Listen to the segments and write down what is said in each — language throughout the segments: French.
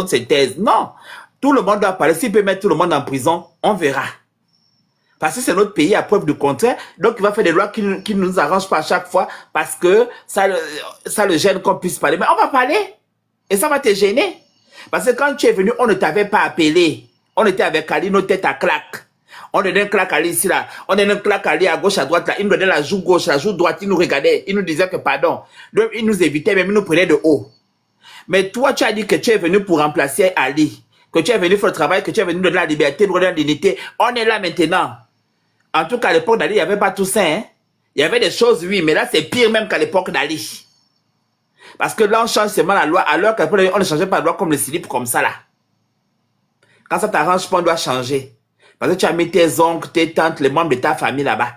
ses thèses. Non. Tout le monde doit parler. S'il peut mettre tout le monde en prison, on verra. Parce que c'est notre pays à preuve de contraire. Donc, il va faire des lois qui ne nous arrangent pas à chaque fois parce que ça le gêne qu'on puisse parler. Mais on va parler. Et ça va te gêner. Parce que quand tu es venu, on ne t'avait pas appelé. On était avec Ali, nos têtes à claque. On donnait un claque à Ali ici, là. On donnait un claque à Ali à gauche, à droite, là. Il nous donnait la joue gauche, la joue droite. Il nous regardait. Il nous disait que pardon. Donc, il nous évitait, même il nous prenait de haut. Mais toi, tu as dit que tu es venu pour remplacer Ali. Que tu es venu faire le travail, que tu es venu donner la liberté, donner la dignité. On est là maintenant. En tout cas, à l'époque d'Ali, il n'y avait pas tout ça. Hein? Il y avait des choses, oui, mais là, c'est pire même qu'à l'époque d'Ali. Parce que là, on change seulement la loi, alors qu'à l'époque, on ne changeait pas la loi comme le slip, comme ça, là. Quand ça t'arrange pas, on doit changer. Parce que tu as mis tes oncles, tes tantes, les membres de ta famille là-bas.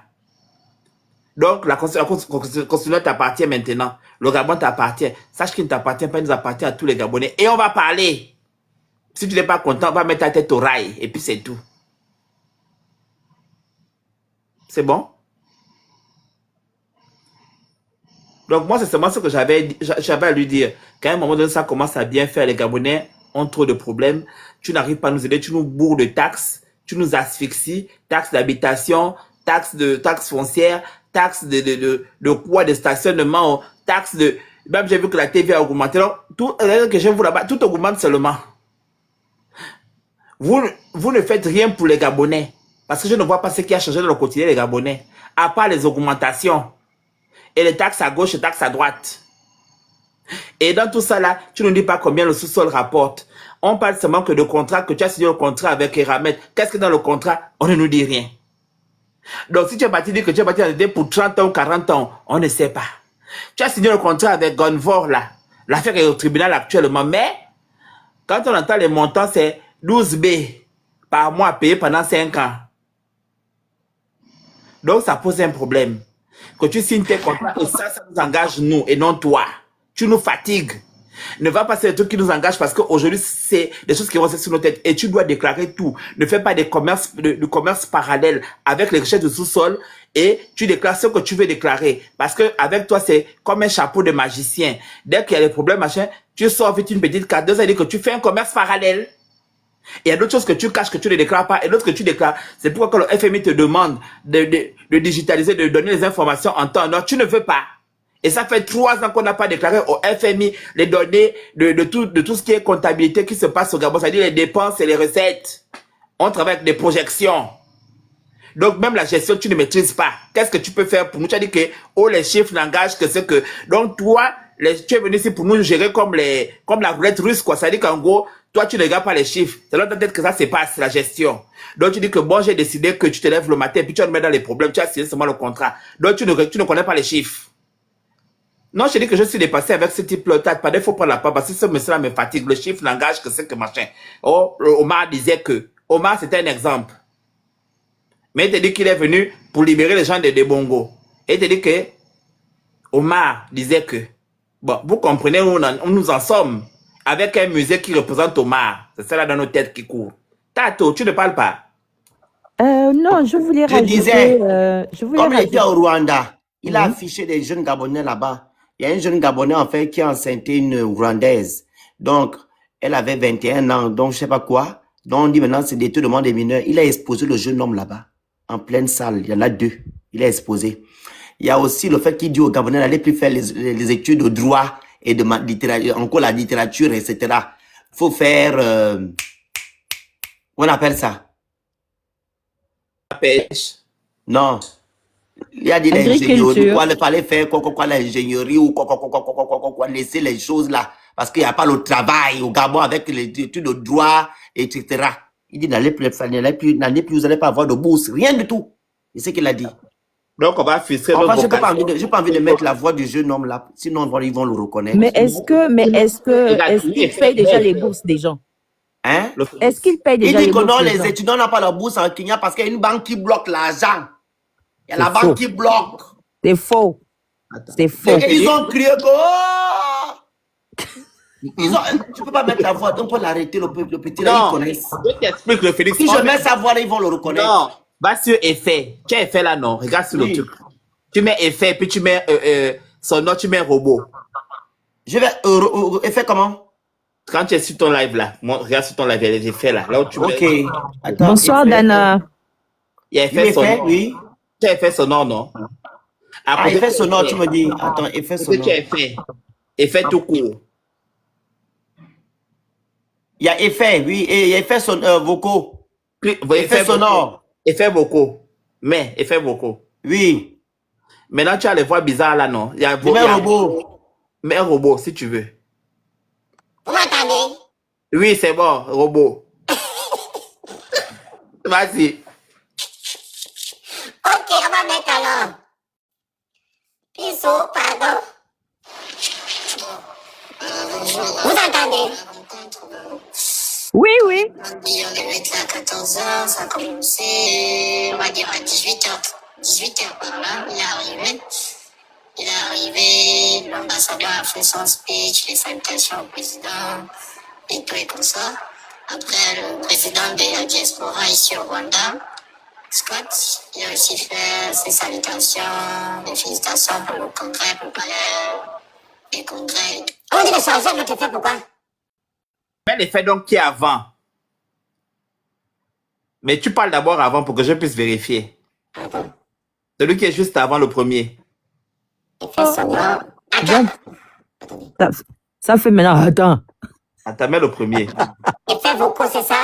Donc, la Constitution t'appartient maintenant. Le Gabon t'appartient. Sache qu'il ne t'appartient pas, il nous appartient à tous les Gabonais. Et on va parler. Si tu n'es pas content, on va mettre ta tête au rail. Et puis, c'est tout. C'est bon? Donc, moi, c'est seulement ce que j'avais à lui dire. Qu'à un moment donné, ça commence à bien faire. Les Gabonais ont trop de problèmes. Tu n'arrives pas à nous aider. Tu nous bourres de taxes. Tu nous asphyxies. Taxes d'habitation, taxes foncières, taxes de quoi, de stationnement, taxes de... Même j'ai vu que la TV a augmenté. Donc, tout, que je vous là-bas, tout augmente seulement. Vous ne faites rien pour les Gabonais. Parce que je ne vois pas ce qui a changé dans le quotidien des Gabonais. À part les augmentations. Et les taxes à gauche et les taxes à droite. Et dans tout ça là, tu ne dis pas combien le sous-sol rapporte. On parle seulement que de contrat, que tu as signé le contrat avec Eramet. Qu'est-ce que dans le contrat? On ne nous dit rien. Donc si tu es parti dire que tu es parti en idée pour 30 ans ou 40 ans, on ne sait pas. Tu as signé le contrat avec Gonvor là. L'affaire est au tribunal actuellement. Mais, quand on entend les montants, c'est 12 B par mois payé pendant 5 ans. Donc, ça pose un problème. Que tu signes tes contrats, et ça nous engage nous et non toi. Tu nous fatigues. Ne va pas faire des trucs qui nous engagent parce qu'aujourd'hui, c'est des choses qui vont se sur nos têtes et tu dois déclarer tout. Ne fais pas des commerces, de commerce parallèle avec les richesses du sous-sol et tu déclares ce que tu veux déclarer. Parce que avec toi, c'est comme un chapeau de magicien. Dès qu'il y a des problèmes, machin, tu sors vite une petite carte. Ça veut dire que tu fais un commerce parallèle. Il y a d'autres choses que tu caches, que tu ne déclares pas, et d'autres que tu déclares. C'est pourquoi quand le FMI te demande de digitaliser, de donner les informations en temps en heure, tu ne veux pas. Et ça fait 3 ans qu'on n'a pas déclaré au FMI les données de tout ce qui est comptabilité qui se passe au Gabon, c'est-à-dire les dépenses et les recettes. On travaille avec des projections. Donc même la gestion, tu ne maîtrises pas. Qu'est-ce que tu peux faire pour nous? Tu as dit que les chiffres n'engagent que ce que... Donc toi, tu es venu ici pour nous gérer comme la roulette russe, quoi. C'est-à-dire qu'en gros, toi, tu ne regardes pas les chiffres. C'est là peut-être que ça se passe, la gestion. Donc tu dis que bon, j'ai décidé que tu te lèves le matin, puis tu vas te mettre dans les problèmes, tu as signé seulement le contrat. Donc tu ne connais pas les chiffres. Non, je dis que je suis dépassé avec ce type-là. Pas il faut prendre la part parce que ce monsieur-là me fatigue. Le chiffre n'engage que ce que machin. Oh, Omar disait que. Omar, c'était un exemple. Mais il te dit qu'il est venu pour libérer les gens de Bongo. Et il te dit que Omar disait que. Bon, vous comprenez où nous en sommes. Avec un musée qui représente Omar. C'est ça là dans nos têtes qui court. Tato, tu ne parles pas. Non, je voulais rajouter... Comme il était au Rwanda, il a affiché des jeunes Gabonais là-bas. Il y a un jeune Gabonais, en fait, qui a enceinté une Rwandaise. Donc, elle avait 21 ans, donc je sais pas quoi. Donc, on dit maintenant, c'est détournement des mineurs. Il a exposé le jeune homme là-bas, en pleine salle. Il y en a 2. Il a exposé. Il y a aussi le fait qu'il dit aux Gabonais d'aller plus faire les études de droit et de littérature, encore la littérature, etc. Il faut faire... on appelle ça? La pêche. Non. Il y a dit l'ingénierie, quoi, il fallait faire quoi, l'ingénierie ou quoi, laisser les choses là. Parce qu'il n'y a pas le travail au Gabon avec les études de droit, etc. Il dit, n'allez plus, vous n'allez pas avoir de bourse, rien du tout. C'est ce qu'il a dit. Donc, on va frustrer notre vocation. Je n'ai pas envie de mettre la voix du jeune homme là, sinon ils vont le reconnaître. Mais est-ce qu'il paye déjà les bourses des gens? Hein? Est-ce qu'il paye déjà les bourses? Il dit que non, les étudiants n'ont pas la bourse en Kenya parce qu'il y a une banque qui bloque l'argent. Il y a la banque qui bloque. C'est faux. C'est faux. Ils ont crié que... Tu ne peux pas mettre la voix, donc on peut l'arrêter, le petit là, ils connaissent. Je t'explique le Félix. Si je mets sa voix là, ils vont le reconnaître. Non, va sur effet. Tu as effet là, non. Regarde sur le truc. Tu mets effet, puis tu mets son nom, tu mets robot. Je vais... effet comment? Quand tu es sur ton live là, regarde sur ton live, il y a des effets là. Là où tu Ok. mets- Attends, Bonsoir, effet. Dana. Il y a effet Oui, effet, sonore. oui. Tu as effet sonore, non? Ah, Après, effet sonore, tu me dis. Attends, effet ce que tu sonore. as effet. Effet tout court. Il y a effet, oui, et il y a effet vocaux. Effet vocaux. sonore. Effet vocaux. Mais, effet vocaux. Oui. Maintenant, tu as les voix bizarres là, non? Il y a Je mets un robot. Mais un robot, si tu veux. Vous m'entendez? Oui, c'est bon, robot. Vas-y. Ok, on va mettre alors. Bisous, pardon. Vous entendez? Oui, oui. Lundi, on devait être là à 14h, ça a commencé, on va dire à 18h. 18h par là, il est arrivé. Il est arrivé, l'ambassadeur a fait son speech, les salutations au président et tout et comme ça. Après, le président de la diaspora ici au Rwanda, Scott, il a aussi fait ses salutations, des félicitations pour le congrès, pour le palais, les congrès. On dit de changer notre fait, pourquoi? Mets l'effet donc qui est avant. Mais tu parles d'abord avant pour que je puisse vérifier. Celui qui est juste avant le premier. Effet sonore. Ça fait maintenant. Attends. Attends, mets le premier. Effet vocaux, c'est ça?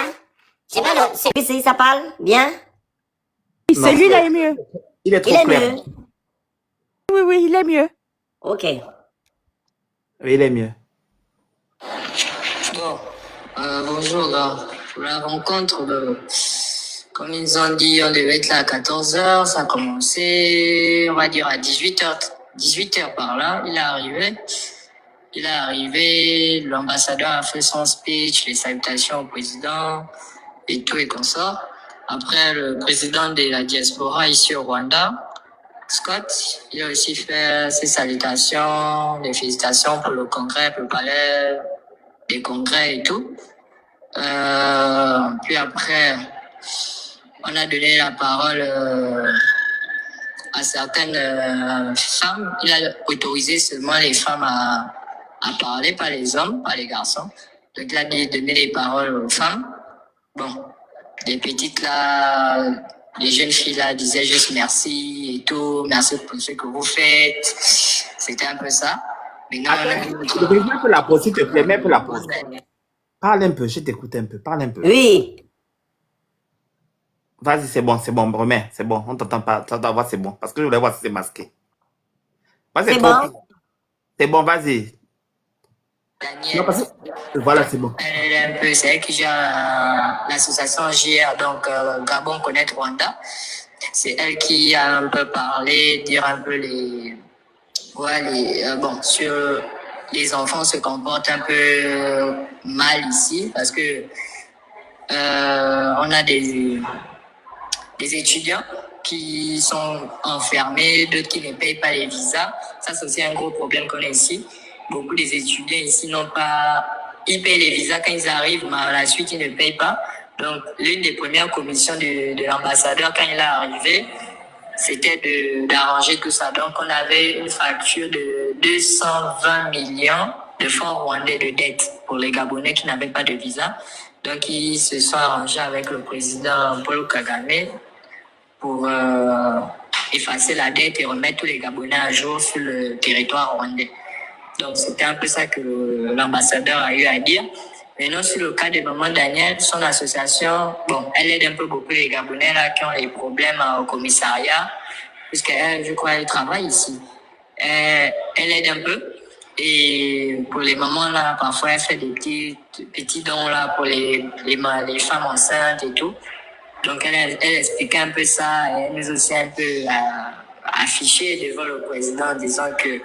C'est pas le... Celui-ci, ça parle bien? Non, Celui-là est mieux. Il est trop Il est clair. mieux. Oui, oui, il est mieux. Ok. Oui, il est mieux. Bon, bonjour là. Pour la rencontre, comme ils ont dit, on devait être là à 14h, ça a commencé, on va dire à 18h, 18h par là, il est arrivé. Il est arrivé, l'ambassadeur a fait son speech, les salutations au président et tout et comme ça. Après, le président de la diaspora ici au Rwanda, Scott, il a aussi fait ses salutations, les félicitations pour le congrès, pour le palais, des congrès et tout. Puis après, on a donné la parole à certaines femmes. Il a autorisé seulement les femmes à parler, pas les hommes, pas les garçons. Donc il a donné les paroles aux femmes. Bon, les petites là, les jeunes filles là disaient juste merci et tout, merci pour ce que vous faites. C'était un peu ça. Mais non, Le président peut la pause, s'il te plaît, mets un peu la pause. Parle un peu, je t'écoute un peu, parle un peu. Oui. Vas-y, c'est bon, remets, c'est bon, on t'entend pas, t'entends voir, c'est bon, parce que je voulais voir si c'est masqué. Vas-y, C'est trop- bon? C'est bon, vas-y. Daniel, Non, parce que- Voilà, c'est bon. elle est un peu, c'est elle qui gère l'association JR, donc Gabon Connaître Rwanda. C'est elle qui a un peu parlé, dire un peu bon, sur les enfants se comportent un peu mal ici parce que on a des étudiants qui sont enfermés, d'autres qui ne payent pas les visas. Ça, c'est aussi un gros problème qu'on a ici. Beaucoup des étudiants ici n'ont pas... Ils payent les visas quand ils arrivent, mais à la suite, ils ne payent pas. Donc, l'une des premières commissions de l'ambassadeur, quand il est arrivé, c'était d'arranger tout ça. Donc, on avait une facture de 220 millions de francs rwandais de dettes pour les Gabonais qui n'avaient pas de visa. Donc, ils se sont arrangés avec le président Paul Kagame pour effacer la dette et remettre tous les Gabonais à jour sur le territoire rwandais. Donc, c'était un peu ça que l'ambassadeur a eu à dire. Maintenant, sur le cas de Maman Daniel, son association, bon, elle aide un peu beaucoup les Gabonais là, qui ont des problèmes au commissariat, puisqu'elle, je crois, elle travaille ici. Elle aide un peu. Et pour les mamans là, parfois, elle fait des petits dons là pour les femmes enceintes et tout. Donc, elle expliquait un peu ça et elle nous aussi un peu affiché devant le président en disant que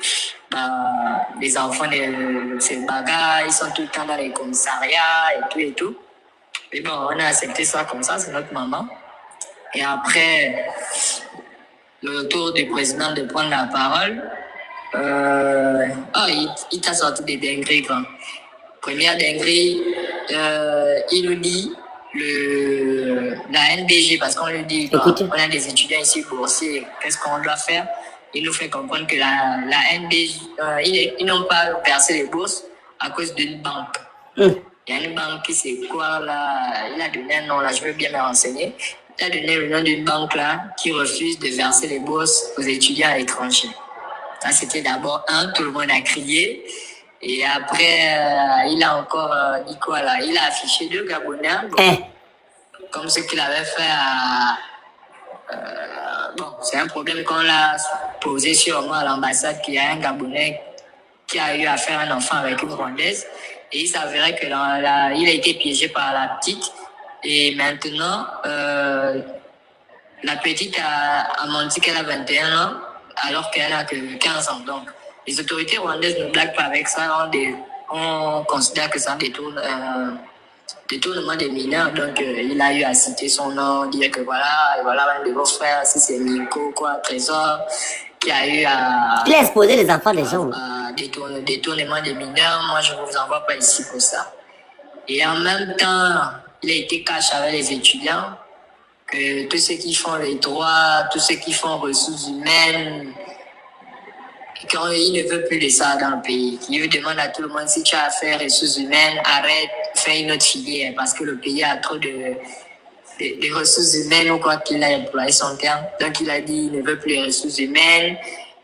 les enfants de ces bagarres, ils sont tout le temps dans les commissariats et tout. Mais bon, on a accepté ça comme ça, c'est notre maman. Et après, le tour du président de prendre la parole, il t'a sorti des dingueries, quoi. Première dinguerie, il nous dit la NBG, parce qu'on lui dit, on a des étudiants ici boursiers, qu'est-ce qu'on doit faire? Il nous fait comprendre que la NBG, ils n'ont pas versé les bourses à cause d'une banque. Il y a une banque qui c'est quoi là? Il a donné un nom là, je veux bien me renseigner. Il a donné le nom d'une banque là qui refuse de verser les bourses aux étudiants étrangers. Ça, c'était d'abord tout le monde a crié. Et après, il a encore dit quoi là? Il a affiché 2 Gabonais, comme ce qu'il avait fait à... bon, c'est un problème qu'on l'a posé sûrement à l'ambassade, qu'il y a un Gabonais qui a eu à faire un enfant avec une Rwandaise. Et il s'avérait que il a été piégé par la petite. Et maintenant, la petite a menti qu'elle a 21 ans, alors qu'elle a que 15 ans. Donc, les autorités rwandaises ne blaguent pas avec ça. On considère que c'est un détournement des mineurs. Donc, il a eu à citer son nom, dire que voilà un de vos frères, si c'est Nico, quoi, Trésor, qui a eu à... Il a exposé les enfants des gens. Détournement des mineurs. Moi, je ne vous envoie pas ici pour ça. Et en même temps, il a été cash avec les étudiants. Que tous ceux qui font les droits, tous ceux qui font ressources humaines, quand il ne veut plus de ça dans le pays. Il demande à tout le monde, si tu as affaire ressources humaines, arrête, fais une autre filière, parce que le pays a trop de ressources humaines, ou quoi qu'il a employé son terme. Donc il a dit, il ne veut plus les ressources humaines,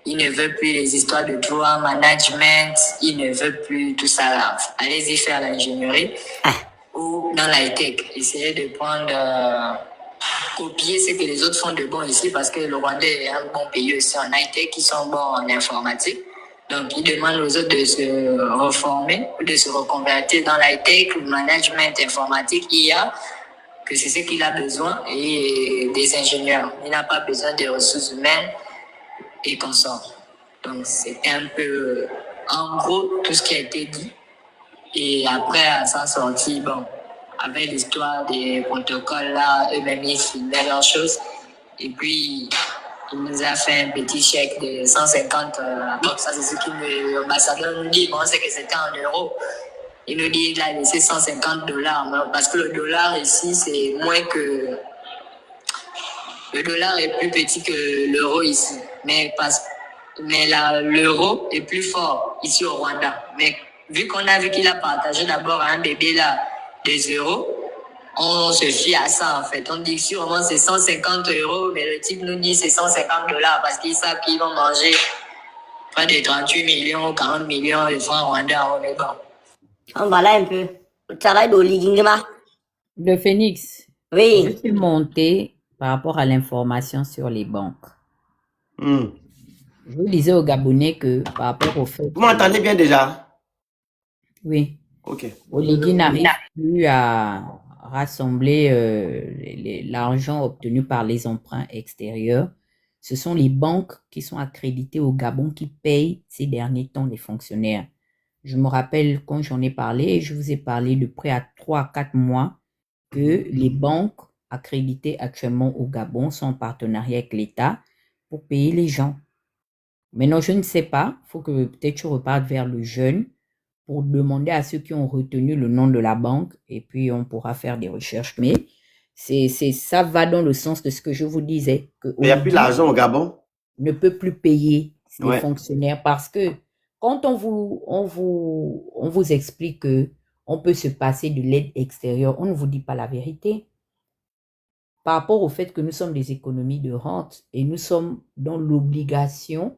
il ne veut plus les histoires de droit, management, il ne veut plus tout ça là. Allez-y faire l'ingénierie ou dans la tech. Essayez de prendre... copier ce que les autres font de bon ici, parce que le Rwandais est un bon pays aussi en high-tech, ils sont bons en informatique. Donc, ils demandent aux autres de se reformer, de se reconvertir dans l'high-tech, le management informatique, IA, que c'est ce qu'il a besoin, et des ingénieurs. Il n'a pas besoin de ressources humaines et consorts. Donc, c'est un peu, en gros, tout ce qui a été dit. Et après, à sa sortie, bon, avec l'histoire des protocoles là, eux-mêmes ils filmaient leurs choses. Et puis, il nous a fait un petit chèque de 150. Bon, ça c'est ce que l'ambassadeur nous dit. Bon, c'est que c'était en euros. Il nous dit qu'il a laissé $150. Parce que le dollar ici, c'est moins que... Le dollar est plus petit que l'euro ici. Mais l'euro est plus fort ici au Rwanda. Mais vu qu'on a vu qu'il a partagé d'abord à un bébé là des euros, on se fie à ça en fait. On dit que sûrement c'est 150 €, mais le type nous dit c'est $150 parce qu'ils savent qu'ils vont manger près de 38 millions ou 40 millions de francs rwandais en Oméga. On va là un peu. Le travail d'Oligingema. Le Phoenix. Oui. Je suis monté par rapport à l'information sur les banques. Je disais aux Gabonais que par rapport au fait... Vous m'entendez bien déjà? Oui. Ok. Oligui n'arrive plus à rassembler l'argent obtenu par les emprunts extérieurs. Ce sont les banques qui sont accréditées au Gabon qui payent ces derniers temps les fonctionnaires. Je me rappelle quand j'en ai parlé, je vous ai parlé de près à 3 à 4 mois que les banques accréditées actuellement au Gabon sont en partenariat avec l'État pour payer les gens. Maintenant, je ne sais pas, il faut que peut-être tu repartes vers le jeune pour demander à ceux qui ont retenu le nom de la banque et puis on pourra faire des recherches. Mais ça va dans le sens de ce que je vous disais. Que il n'y a plus d'argent au Gabon. Ne peut plus payer les fonctionnaires parce que quand on vous explique que on peut se passer de l'aide extérieure, on ne vous dit pas la vérité. Par rapport au fait que nous sommes des économies de rente et nous sommes dans l'obligation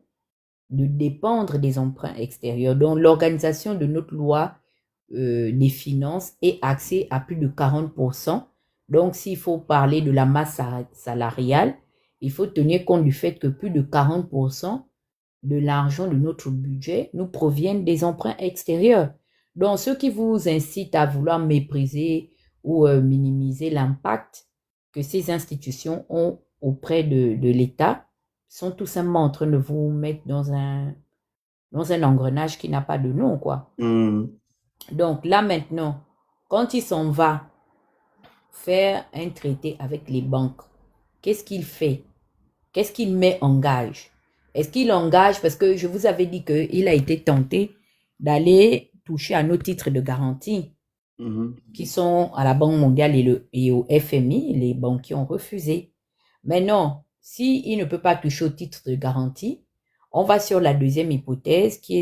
de dépendre des emprunts extérieurs. Donc, l'organisation de notre loi des finances est axée à plus de 40%. Donc, s'il faut parler de la masse salariale, il faut tenir compte du fait que plus de 40% de l'argent de notre budget nous proviennent des emprunts extérieurs. Donc, ceux qui vous incitent à vouloir mépriser ou minimiser l'impact que ces institutions ont auprès de l'État sont tout simplement en train de vous mettre dans un engrenage qui n'a pas de nom, quoi. Donc là, maintenant, quand il s'en va faire un traité avec les banques, qu'est-ce qu'il fait? Qu'est-ce qu'il met en gage? Est-ce qu'il engage, parce que je vous avais dit qu'il a été tenté d'aller toucher à nos titres de garantie qui sont à la Banque mondiale et au FMI, les banquiers ont refusé. Mais non, s'il ne peut pas toucher au titre de garantie, on va sur la deuxième hypothèse qui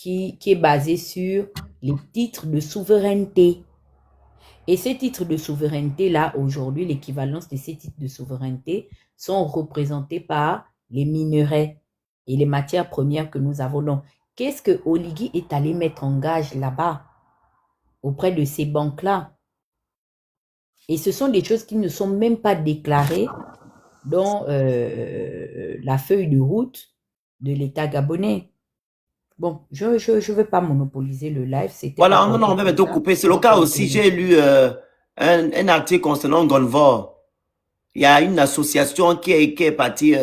qui est basé sur les titres de souveraineté. Et ces titres de souveraineté-là, aujourd'hui, l'équivalence de ces titres de souveraineté sont représentés par les minerais et les matières premières que nous avons. Donc, qu'est-ce que Oligui est allé mettre en gage là-bas, auprès de ces banques-là? Et ce sont des choses qui ne sont même pas déclarées dans la feuille de route de l'État gabonais. Bon, je ne veux pas monopoliser le live. Voilà, non, on va bientôt couper. C'est le cas aussi. J'ai lu un article concernant Gonvor. Il y a une association qui est partie,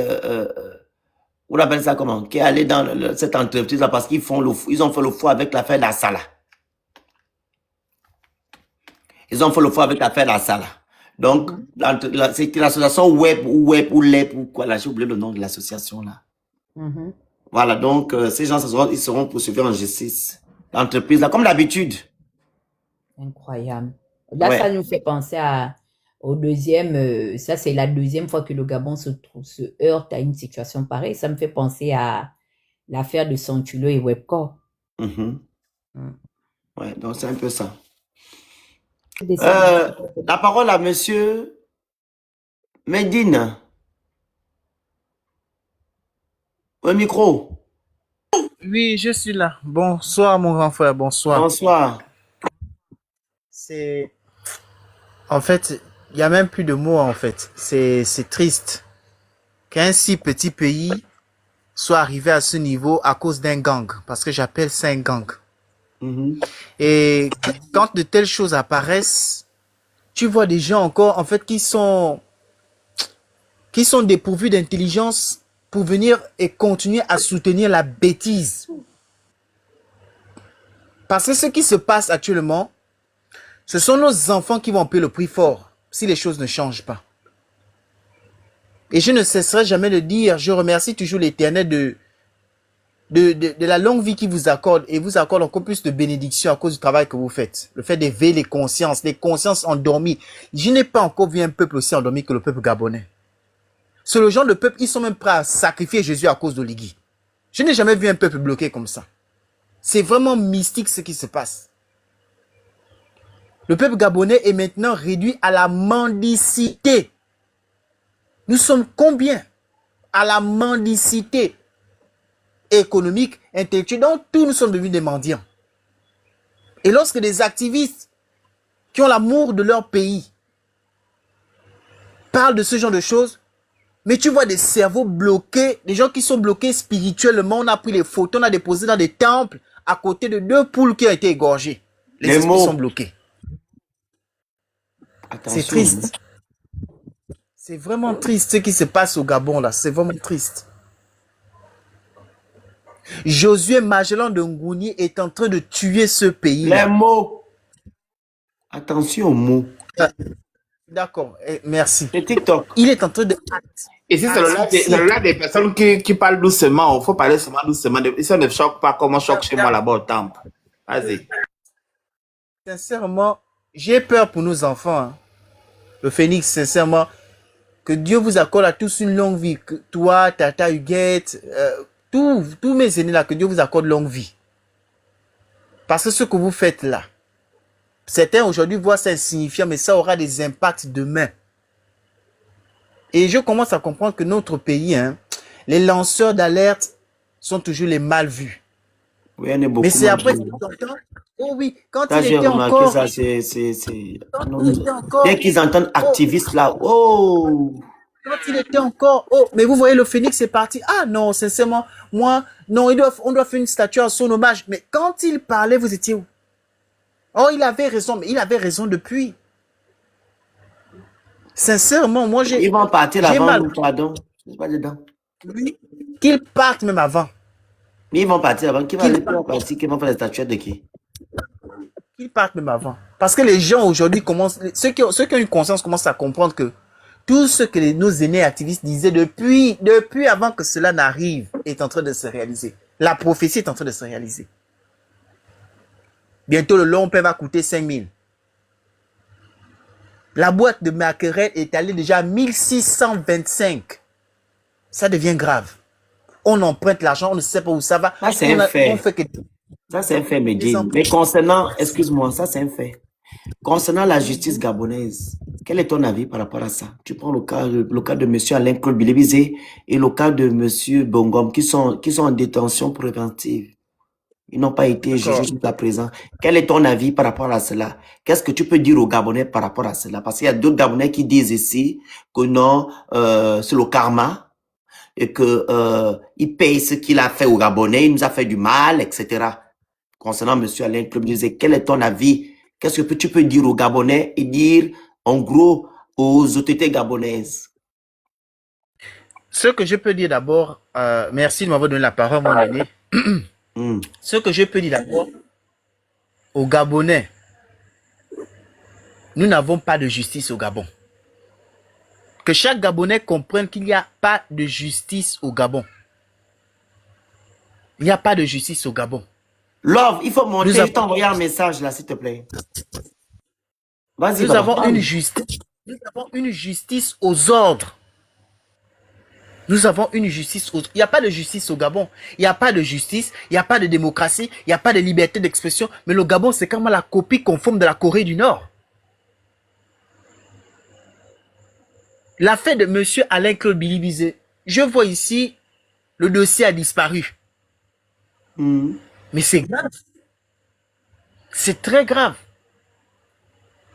on appelle ça comment? Qui est allée dans cette entreprise-là parce qu'ils ont fait le fou avec l'affaire de la Sala. Ils ont fait le fou avec l'affaire de la Sala. Donc, c'était l'association Web ou LEP ou quoi là, j'ai oublié le nom de l'association là. Voilà, donc ces gens, ils seront poursuivis en justice. L'entreprise, là, comme d'habitude. Incroyable. Là, ça nous fait penser au deuxième, ça c'est la deuxième fois que le Gabon se heurte à une situation pareille. Ça me fait penser à l'affaire de Santulo et Webcor. Ouais, donc c'est un peu ça. La parole à monsieur Medine. Au micro. Oui, je suis là. Bonsoir, mon grand frère. Bonsoir. Bonsoir. En fait, il n'y a même plus de mots, en fait. C'est triste qu'un si petit pays soit arrivé à ce niveau à cause d'un gang. Parce que j'appelle ça un gang. Et quand de telles choses apparaissent, tu vois des gens encore, en fait, qui sont dépourvus d'intelligence pour venir et continuer à soutenir la bêtise. Parce que ce qui se passe actuellement, ce sont nos enfants qui vont payer le prix fort si les choses ne changent pas. Et je ne cesserai jamais de dire, je remercie toujours l'Éternel de la longue vie qu'il vous accorde et vous accorde encore plus de bénédictions à cause du travail que vous faites. Le fait d'éveiller les consciences endormies. Je n'ai pas encore vu un peuple aussi endormi que le peuple gabonais. C'est le genre de peuple, ils sont même prêts à sacrifier Jésus à cause d'Oligui. Je n'ai jamais vu un peuple bloqué comme ça. C'est vraiment mystique ce qui se passe. Le peuple gabonais est maintenant réduit à la mendicité. Nous sommes combien? À la mendicité économique, intellectuelle. Dans tout, nous sommes devenus des mendiants. Et lorsque des activistes qui ont l'amour de leur pays parlent de ce genre de choses, mais tu vois des cerveaux bloqués, des gens qui sont bloqués spirituellement. On a pris les photos, on a déposé dans des temples à côté de 2 poules qui ont été égorgées. Les esprits sont bloqués. C'est triste. C'est vraiment triste ce qui se passe au Gabon là. C'est vraiment triste. Josué Magellan de Ngouni est en train de tuer ce pays là. Les mots. Attention aux mots. D'accord, merci. C'est TikTok. Il est en train de... Et si c'est là des personnes qui parlent doucement, il faut parler seulement doucement. Ça ne choque pas comme on choque chez moi là-bas au temple. Vas-y. Sincèrement, j'ai peur pour nos enfants. Hein. Le Phénix, sincèrement, que Dieu vous accorde à tous une longue vie. Que toi, Tata Huguette, tous mes aînés là, que Dieu vous accorde longue vie. Parce que ce que vous faites là, certains aujourd'hui voient ça insignifiant, mais ça aura des impacts demain. Et je commence à comprendre que notre pays, hein, les lanceurs d'alerte sont toujours les mal vus. Oui, on est beaucoup. Mais c'est après qu'ils entendent. Oh oui, quand ça, il était encore... Ça, dès qu'ils entendent activistes là, oh! Quand il était encore... Oh, mais vous voyez, le Phénix est parti. Ah non, sincèrement, moi, non, on doit faire une statue à son hommage. Mais quand il parlait, vous étiez où? Oh, il avait raison, mais il avait raison depuis. Sincèrement, moi, j'ai... Ils vont partir avant, pardon. Je ne suis pas dedans. Oui, qu'ils partent même avant. Mais ils vont partir avant. Qui va partir? Qui vont faire les statuettes de qui? Qu'ils partent même avant. Parce que les gens aujourd'hui commencent... Ceux qui ont une conscience commencent à comprendre que tout ce que nos aînés activistes disaient depuis avant que cela n'arrive est en train de se réaliser. La prophétie est en train de se réaliser. Bientôt, le long pain va coûter 5 000. La boîte de Macquerel est allée déjà à 1625. Ça devient grave. On emprunte l'argent, on ne sait pas où ça va. Ah, c'est un fait. Ça, c'est un fait, Les Medine. enfants. Mais concernant, excuse-moi, ça, c'est un fait. Concernant la justice gabonaise, quel est ton avis par rapport à ça? Tu prends le cas de monsieur Alain-Claude Bilebizé et le cas de monsieur Bongom qui sont en détention préventive. Ils n'ont pas été jugés jusqu'à présent. Quel est ton avis par rapport à cela? Qu'est-ce que tu peux dire aux Gabonais par rapport à cela? Parce qu'il y a d'autres Gabonais qui disent ici que non, c'est le karma et que il paye ce qu'il a fait aux Gabonais, il nous a fait du mal, etc. Concernant monsieur Alain Claude Bilebizé, quel est ton avis? Qu'est-ce que tu peux dire aux Gabonais et dire en gros aux autorités gabonaises? Ce que je peux dire d'abord, merci de m'avoir donné la parole, mon aîné. Ce que je peux dire d'abord aux Gabonais, nous n'avons pas de justice au Gabon. Que chaque Gabonais comprenne qu'il n'y a pas de justice au Gabon. Il n'y a pas de justice au Gabon. Love, il faut monter, je t'envoie un message là, s'il te plaît. Vas-y, nous avons une justice. Nous avons une justice aux ordres. Nous avons une justice. Il n'y a pas de justice au Gabon. Il n'y a pas de justice. Il n'y a pas de démocratie. Il n'y a pas de liberté d'expression. Mais le Gabon, c'est comme la copie conforme de la Corée du Nord. L'affaire de monsieur Alain-Claude Bilibizé. Je vois ici, le dossier a disparu. Mais c'est grave. C'est très grave.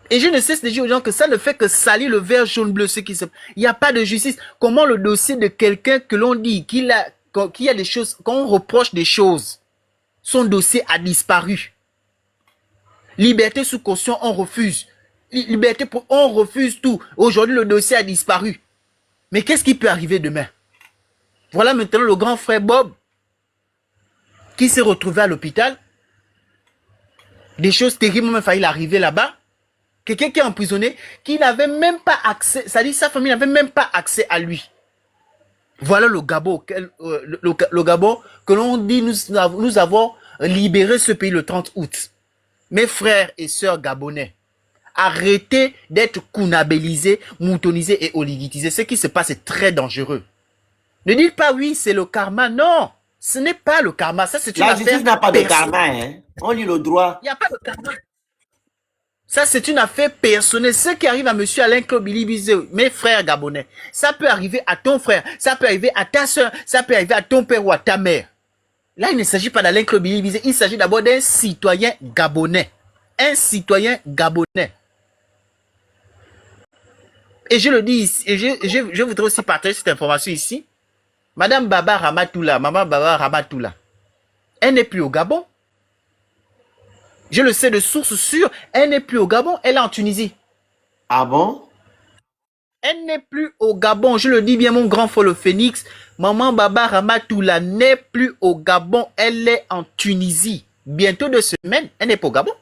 Et je ne cesse de dire aux gens que ça ne fait que salir le vert jaune bleu. Il n'y a pas de justice. Comment le dossier de quelqu'un que l'on dit qu'il y a des choses, qu'on reproche des choses, son dossier a disparu. Liberté sous caution, on refuse. Liberté, on refuse tout. Aujourd'hui, le dossier a disparu. Mais qu'est-ce qui peut arriver demain? Voilà maintenant le grand frère Bob qui s'est retrouvé à l'hôpital. Des choses terribles ont failli arriver là-bas. Quelqu'un qui est emprisonné, qui n'avait même pas accès, c'est-à-dire sa famille n'avait même pas accès à lui. Voilà le Gabon, le Gabon que l'on dit nous avons libéré ce pays le 30 août. Mes frères et sœurs gabonais, arrêtez d'être kounabélisés, moutonisés et oligitisés. Ce qui se passe est très dangereux. Ne dites pas oui, c'est le karma. Non, ce n'est pas le karma. Ça, c'est une affaire. La justice n'a pas de karma. Hein? On lit le droit. Il n'y a pas de karma. Ça, c'est une affaire personnelle. Ce qui arrive à monsieur Alain-Claude Bilibizé, mes frères gabonais, ça peut arriver à ton frère, ça peut arriver à ta soeur, ça peut arriver à ton père ou à ta mère. Là, il ne s'agit pas d'Alain-Claude Bilibizé, il s'agit d'abord d'un citoyen gabonais. Un citoyen gabonais. Et je le dis ici, et je voudrais aussi partager cette information ici. Madame Baba Ramatoula, maman Baba Ramatoula, elle n'est plus au Gabon. Je le sais de source sûre, elle n'est plus au Gabon, elle est en Tunisie. Ah bon? Elle n'est plus au Gabon, je le dis bien mon grand frère le Phénix. Maman Baba Ramatoula n'est plus au Gabon, elle est en Tunisie. Bientôt 2 semaines, elle n'est pas au Gabon.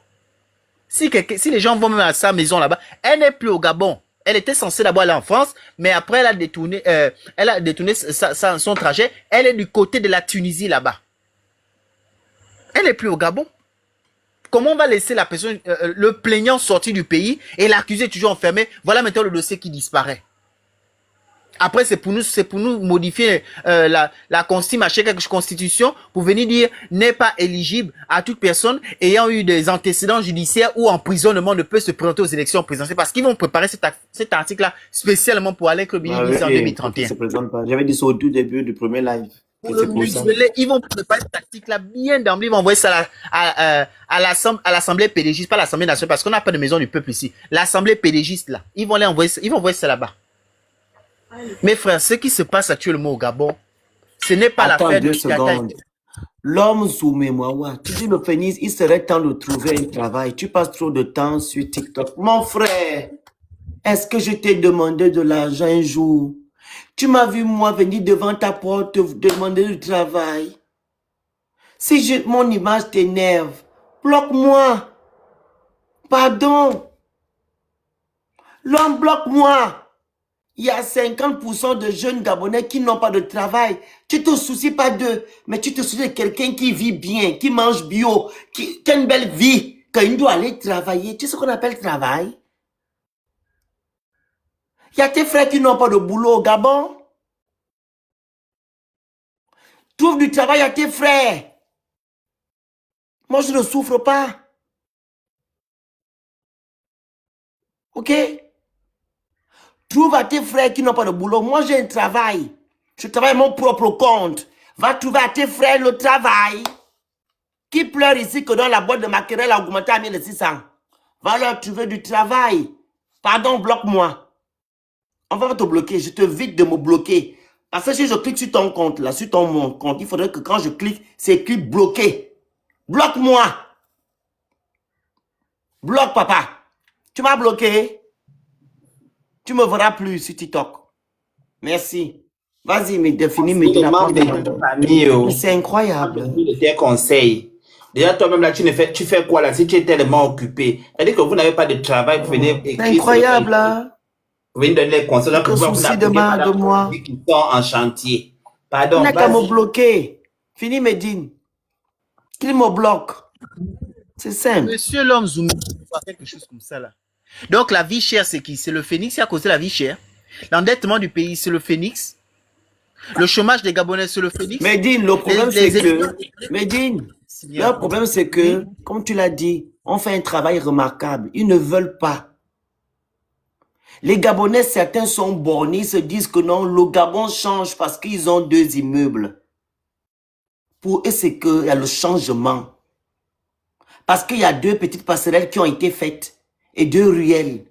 Si les gens vont même à sa maison là-bas, elle n'est plus au Gabon. Elle était censée d'abord aller en France, mais après elle a détourné son trajet. Elle est du côté de la Tunisie là-bas. Elle n'est plus au Gabon. Comment on va laisser la personne, le plaignant sortir du pays et l'accusé toujours enfermé? Voilà maintenant le dossier qui disparaît. Après, c'est pour nous modifier la constitution pour venir dire n'est pas éligible à toute personne ayant eu des antécédents judiciaires ou emprisonnement ne peut se présenter aux élections présidentielles parce qu'ils vont préparer cet article-là spécialement pour Alain-Claude Bilibizé en 2031. Se présente pas. J'avais dit ça au tout début du premier live. Ils vont préparer cet article-là bien d'emblée. Ils vont envoyer ça à l'Assemblée pédégiste, pas l'Assemblée nationale, parce qu'on n'a pas de maison du peuple ici. L'Assemblée pédégiste, là, ils vont envoyer ça là-bas. Mes frères, ce qui se passe actuellement au Gabon, ce n'est pas l'affaire de secondes. L'homme sous mémoire, tu dis le Phénix, il serait temps de trouver un travail. Tu passes trop de temps sur TikTok. Mon frère, est-ce que je t'ai demandé de l'argent un jour? Tu m'as vu, moi, venir devant ta porte te demander du travail. Si mon image t'énerve, bloque-moi. Pardon. L'homme, bloque-moi. Il y a 50% de jeunes Gabonais qui n'ont pas de travail. Tu te soucies pas d'eux, mais tu te soucies de quelqu'un qui vit bien, qui mange bio, qui a une belle vie, qu'il doit aller travailler. Tu sais ce qu'on appelle travail? Il y a tes frères qui n'ont pas de boulot au Gabon. Trouve du travail à tes frères. Moi, je ne souffre pas. Ok? Trouve à tes frères qui n'ont pas de boulot. Moi, j'ai un travail. Je travaille à mon propre compte. Va trouver à tes frères le travail. Qui pleure ici que dans la boîte de maquerelle a augmenté à 1600. Va leur trouver du travail. Pardon, bloque-moi. On va te bloquer. Je te vite de me bloquer. Parce que si je clique sur ton compte, là, sur ton compte, il faudrait que quand je clique, c'est écrit bloqué. Bloque-moi. Bloque, papa. Tu m'as bloqué. Tu me verras plus sur TikTok. Merci. Vas-y, mais définis, mais c'est incroyable. Tes conseils. Déjà, toi-même, là, tu fais quoi, là, si tu es tellement occupé? C'est-à-dire que vous n'avez pas de travail, vous venez écrire. C'est incroyable, là. Vous venez donner les conseils. Le souci de moi. Qui sont en chantier. Pardon. Il n'a qu'à me bloquer. Fini, Medine. Qu'il me bloque. C'est simple. Monsieur l'homme Zoumé, quelque chose comme ça, là. Donc, la vie chère, c'est qui? C'est le Phénix qui a causé la vie chère. L'endettement du pays, c'est le Phénix. Le chômage des Gabonais, c'est le Phénix. Medine, le problème, c'est que... Medine, le problème, c'est que, comme tu l'as dit, on fait un travail remarquable. Ils ne veulent pas. Les Gabonais, certains sont bornés, se disent que non, le Gabon change parce qu'ils ont 2 immeubles. Pour eux, c'est qu'il y a le changement. Parce qu'il y a 2 petites passerelles qui ont été faites et 2 ruelles.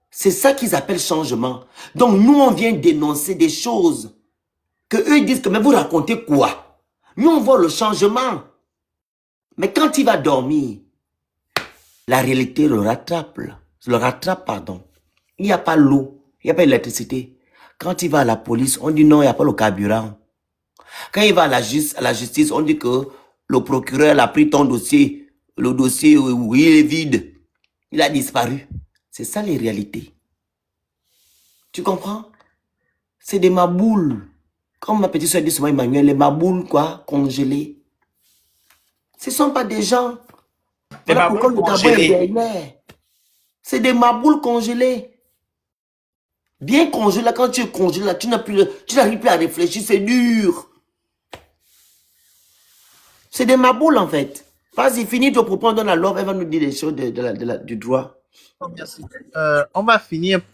C'est ça qu'ils appellent changement. Donc, nous, on vient dénoncer des choses que eux disent que, mais vous racontez quoi? Nous, on voit le changement. Mais quand il va dormir, la réalité le rattrape. Pardon. Il n'y a pas l'eau, il n'y a pas l'électricité. Quand il va à la police, on dit non, il n'y a pas le carburant. Quand il va à la justice, on dit que le procureur a pris ton dossier. Le dossier, oui, il est vide. Il a disparu. C'est ça les réalités. Tu comprends? C'est des maboules. Comme ma petite soeur dit souvent, Emmanuel, les maboules, quoi, congelées. Ce ne sont pas des gens. Voilà pourquoi le Gabon est derrière. C'est des maboules congelées. Bien congelé, quand tu es congelé, là, tu n'arrives plus à réfléchir, c'est dur. C'est des maboules, en fait. Vas-y, finis ton propos, on donne à l'ordre, elle va nous dire les choses du droit. Merci.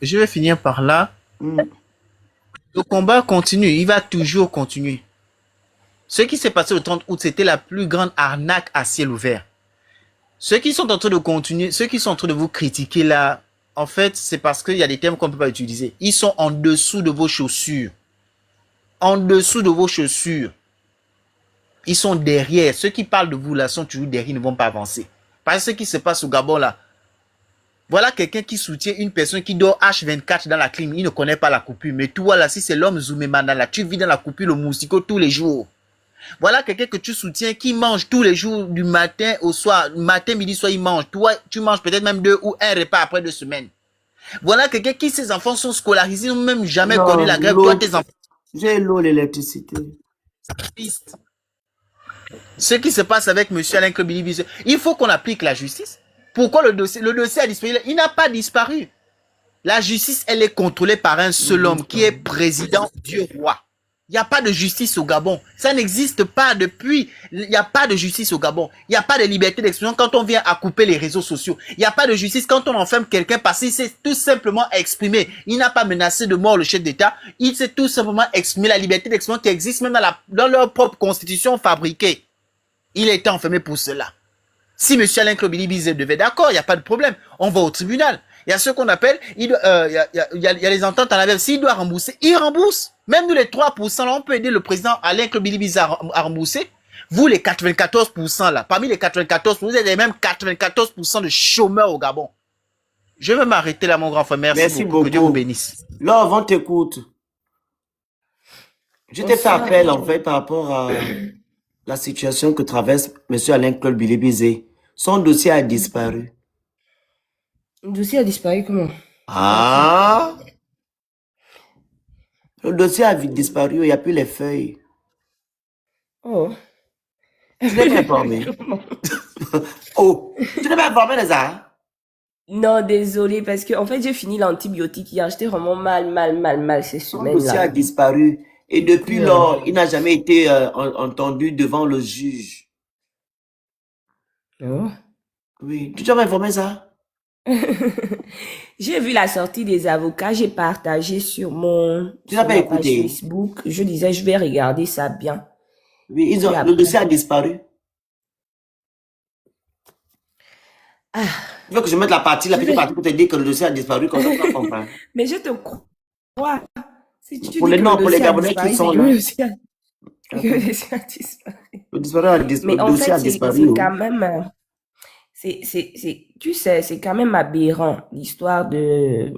Je vais finir par là. Le combat continue, il va toujours continuer. Ce qui s'est passé le 30 août, c'était la plus grande arnaque à ciel ouvert. Ceux qui sont en train de continuer, ceux qui sont en train de vous critiquer là, en fait, c'est parce qu'il y a des termes qu'on ne peut pas utiliser. Ils sont en dessous de vos chaussures. En dessous de vos chaussures. Ils sont derrière. Ceux qui parlent de vous là sont toujours derrière, ils ne vont pas avancer. Parce que ce qui se passe au Gabon là, voilà quelqu'un qui soutient une personne qui dort H24 dans la clim. Il ne connaît pas la coupure. Mais toi là, si c'est l'homme Zoumemana là, tu vis dans la coupure le moustico tous les jours. Voilà quelqu'un que tu soutiens qui mange tous les jours du matin au soir. Matin, midi, soir, il mange. Toi, tu manges peut-être même 2 ou 1 repas après 2 semaines. Voilà quelqu'un qui, ses enfants sont scolarisés, n'ont même jamais connu la grève. Toi, tes enfants. J'ai l'eau, l'électricité. Ce qui se passe avec M. Alain Billy, il faut qu'on applique la justice. Pourquoi le dossier a disparu? Il n'a pas disparu. La justice, elle est contrôlée par un seul homme qui est président du roi. Il n'y a pas de justice au Gabon. Ça n'existe pas depuis. Il n'y a pas de justice au Gabon. Il n'y a pas de liberté d'expression quand on vient à couper les réseaux sociaux. Il n'y a pas de justice quand on enferme quelqu'un parce qu'il s'est tout simplement exprimé. Il n'a pas menacé de mort le chef d'État. Il s'est tout simplement exprimé. La liberté d'expression qui existe même dans leur propre constitution fabriquée. Il a été enfermé pour cela. Si M. Alain Billy devait d'accord, il n'y a pas de problème. On va au tribunal. Il y a ce qu'on appelle, il y a les ententes en aval. S'il doit rembourser, il rembourse. Même nous, les 3%, là, on peut aider le président Alain Billy à rembourser. Vous, les 94%, là, parmi les 94%, vous avez même 94% de chômeurs au Gabon. Je vais m'arrêter là, mon grand frère. Merci beaucoup. Que Dieu vous bénisse. Là, on t'écoute. Je t'ai fait appel, en fait, par rapport à la situation que traverse M. Alain Billy Bizet. Son dossier a disparu. Le dossier a disparu comment? Ah! Le dossier a vite disparu, il n'y a plus les feuilles. Oh. Tu n'es pas informé. Oh! Tu n'es pas informé de ça? Non, désolé, parce que en fait, j'ai fini l'antibiotique hier. J'étais vraiment mal ces semaines-là. Le dossier a disparu. Et depuis lors, il n'a jamais été entendu devant le juge. Oh. Oui, tu m'as informé ça? J'ai vu la sortie des avocats, j'ai partagé sur Tu n'as pas ma page écouté? Facebook. Je disais, je vais regarder ça bien. Oui, Puis le après, dossier a disparu. ah, Tu veux que je mette la je petite vais. partie pour te dire que le dossier a disparu, comme ça tu vas comprendre. Mais je te crois. Si tu Pour dis les que le noms, pour les dossier a Gabonais qui disparu, c'est sont que le là. dossier a, que le Attends. dossier a disparu. Le Mais en dossier fait, a c'est disparu. Oh. quand même, tu sais, c'est quand même aberrant l'histoire de,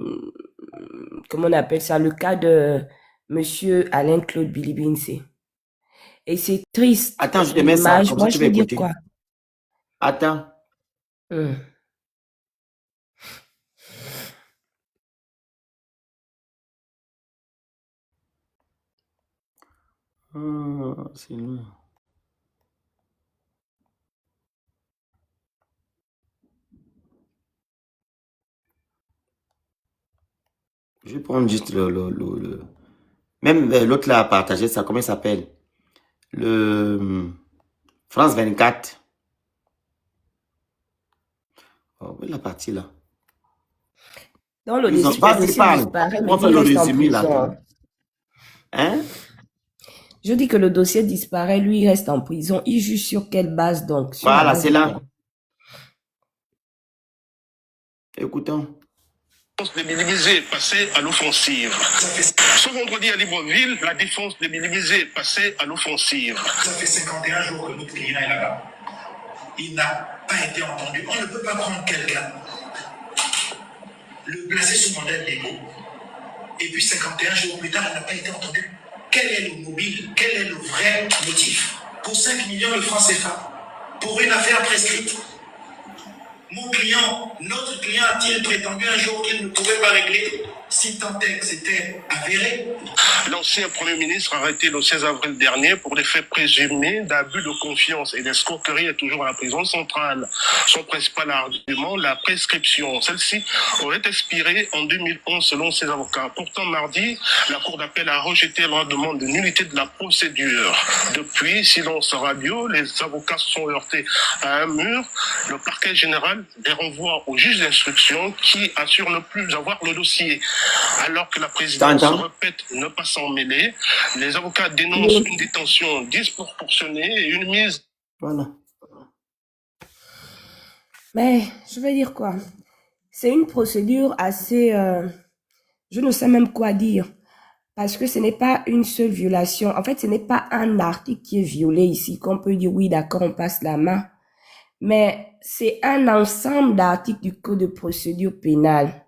comment on appelle ça, le cas de Monsieur Alain-Claude Bilibinse. Et c'est triste Attends, je te pour mets ça, l'image. comme ça Moi, tu je vas veux dire écouter. quoi? Attends. Hmm. C'est long. Je vais prendre juste Même l'autre là a partagé ça, comment il s'appelle? Le France 24. Oh, où est la partie là? Donc, le Ils ont... dossier, le Vas-y, dossier parle. disparaît, On mais va faire il le reste en résumé là. prison. Hein? Je dis que le dossier disparaît, lui, il reste en prison. Il juge sur quelle base donc? Sur la Voilà, base c'est de là. quoi? Écoutons. De minimiser passait à l'offensive. Ce vendredi à Libreville, la défense de minimiser passait à l'offensive. Ça fait 51 jours que notre client est là-bas. Il n'a pas été entendu. On ne peut pas prendre quelqu'un, le placer sous mandat de dépôt, et puis 51 jours plus tard, il n'a pas été entendu. Quel est le mobile? Quel est le vrai motif? Pour 5 millions de francs CFA, pour une affaire prescrite. Mon client, notre client a-t-il prétendu un jour qu'il ne pouvait pas régler si tant est que c'était avéré? L'ancien Premier ministre arrêté le 16 avril dernier pour des faits présumés d'abus de confiance et d'escroquerie est toujours à la prison centrale. Son principal argument, la prescription. Celle-ci aurait expiré en 2011 selon ses avocats. Pourtant, mardi, la Cour d'appel a rejeté la demande de nullité de la procédure. Depuis, silence radio, les avocats se sont heurtés à un mur. Le parquet général les renvoie au juge d'instruction qui assure ne plus avoir le dossier. Alors que la présidente se répète ne pas s'en mêler, les avocats dénoncent une détention disproportionnée et une mise... Voilà. Mais, je vais dire quoi? C'est une procédure assez... je ne sais même quoi dire. Parce que ce n'est pas une seule violation. En fait, ce n'est pas un article qui est violé ici, qu'on peut dire, oui, d'accord, on passe la main. Mais c'est un ensemble d'articles du Code de procédure pénale.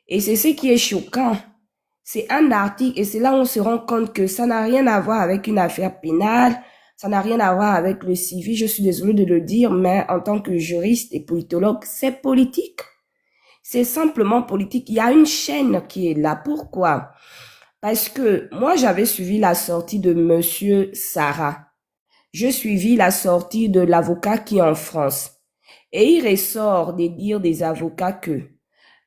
Et c'est ce qui est choquant. C'est un article, et c'est là où on se rend compte que ça n'a rien à voir avec une affaire pénale, ça n'a rien à voir avec le civil. Je suis désolée de le dire, mais en tant que juriste et politologue, c'est politique. C'est simplement politique. Il y a une chaîne qui est là. Pourquoi? Parce que moi, j'avais suivi la sortie de Monsieur Sarah. Je suivis la sortie de l'avocat qui est en France. Et il ressort de dire des avocats que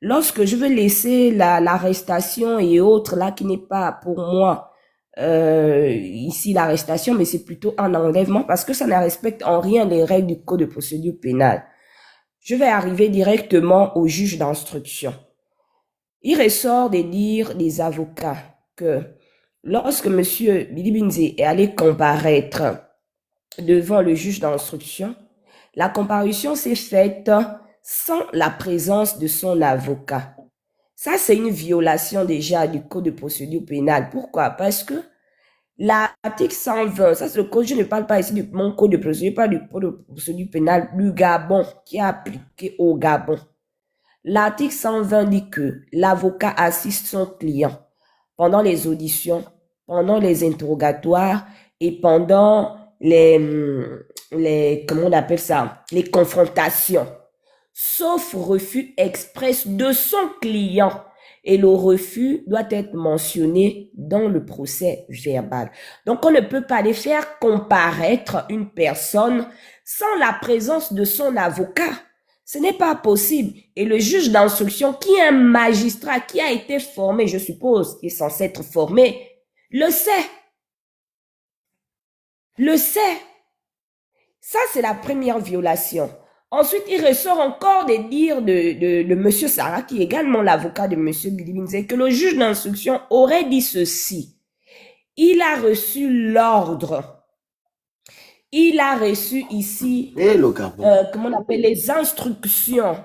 lorsque je veux laisser l'arrestation et autres, là, qui n'est pas pour moi ici l'arrestation, mais c'est plutôt un enlèvement parce que ça ne respecte en rien les règles du Code de procédure pénale. Je vais arriver directement au juge d'instruction. Il ressort de dire des avocats que lorsque Monsieur Bilibinse est allé comparaître devant le juge d'instruction, la comparution s'est faite sans la présence de son avocat. Ça, c'est une violation déjà du Code de procédure pénale. Pourquoi? Parce que l'article 120, ça c'est le code, je ne parle pas ici de mon Code de procédure, je parle du Code de procédure pénale du Gabon, qui est appliqué au Gabon. L'article 120 dit que l'avocat assiste son client pendant les auditions, pendant les interrogatoires et pendant comment on appelle ça, les confrontations, sauf refus express de son client. Et le refus doit être mentionné dans le procès verbal. Donc, on ne peut pas les faire comparaître une personne sans la présence de son avocat. Ce n'est pas possible. Et le juge d'instruction, qui est un magistrat, qui a été formé, je suppose, qui est censé être formé, le sait. Le sait. Ça, c'est la première violation. Ensuite, il ressort encore des dires de M. Sarah, qui est également l'avocat de M. Bilibinze, que le juge d'instruction aurait dit ceci. Il a reçu l'ordre. Il a reçu ici, comment on appelle, les instructions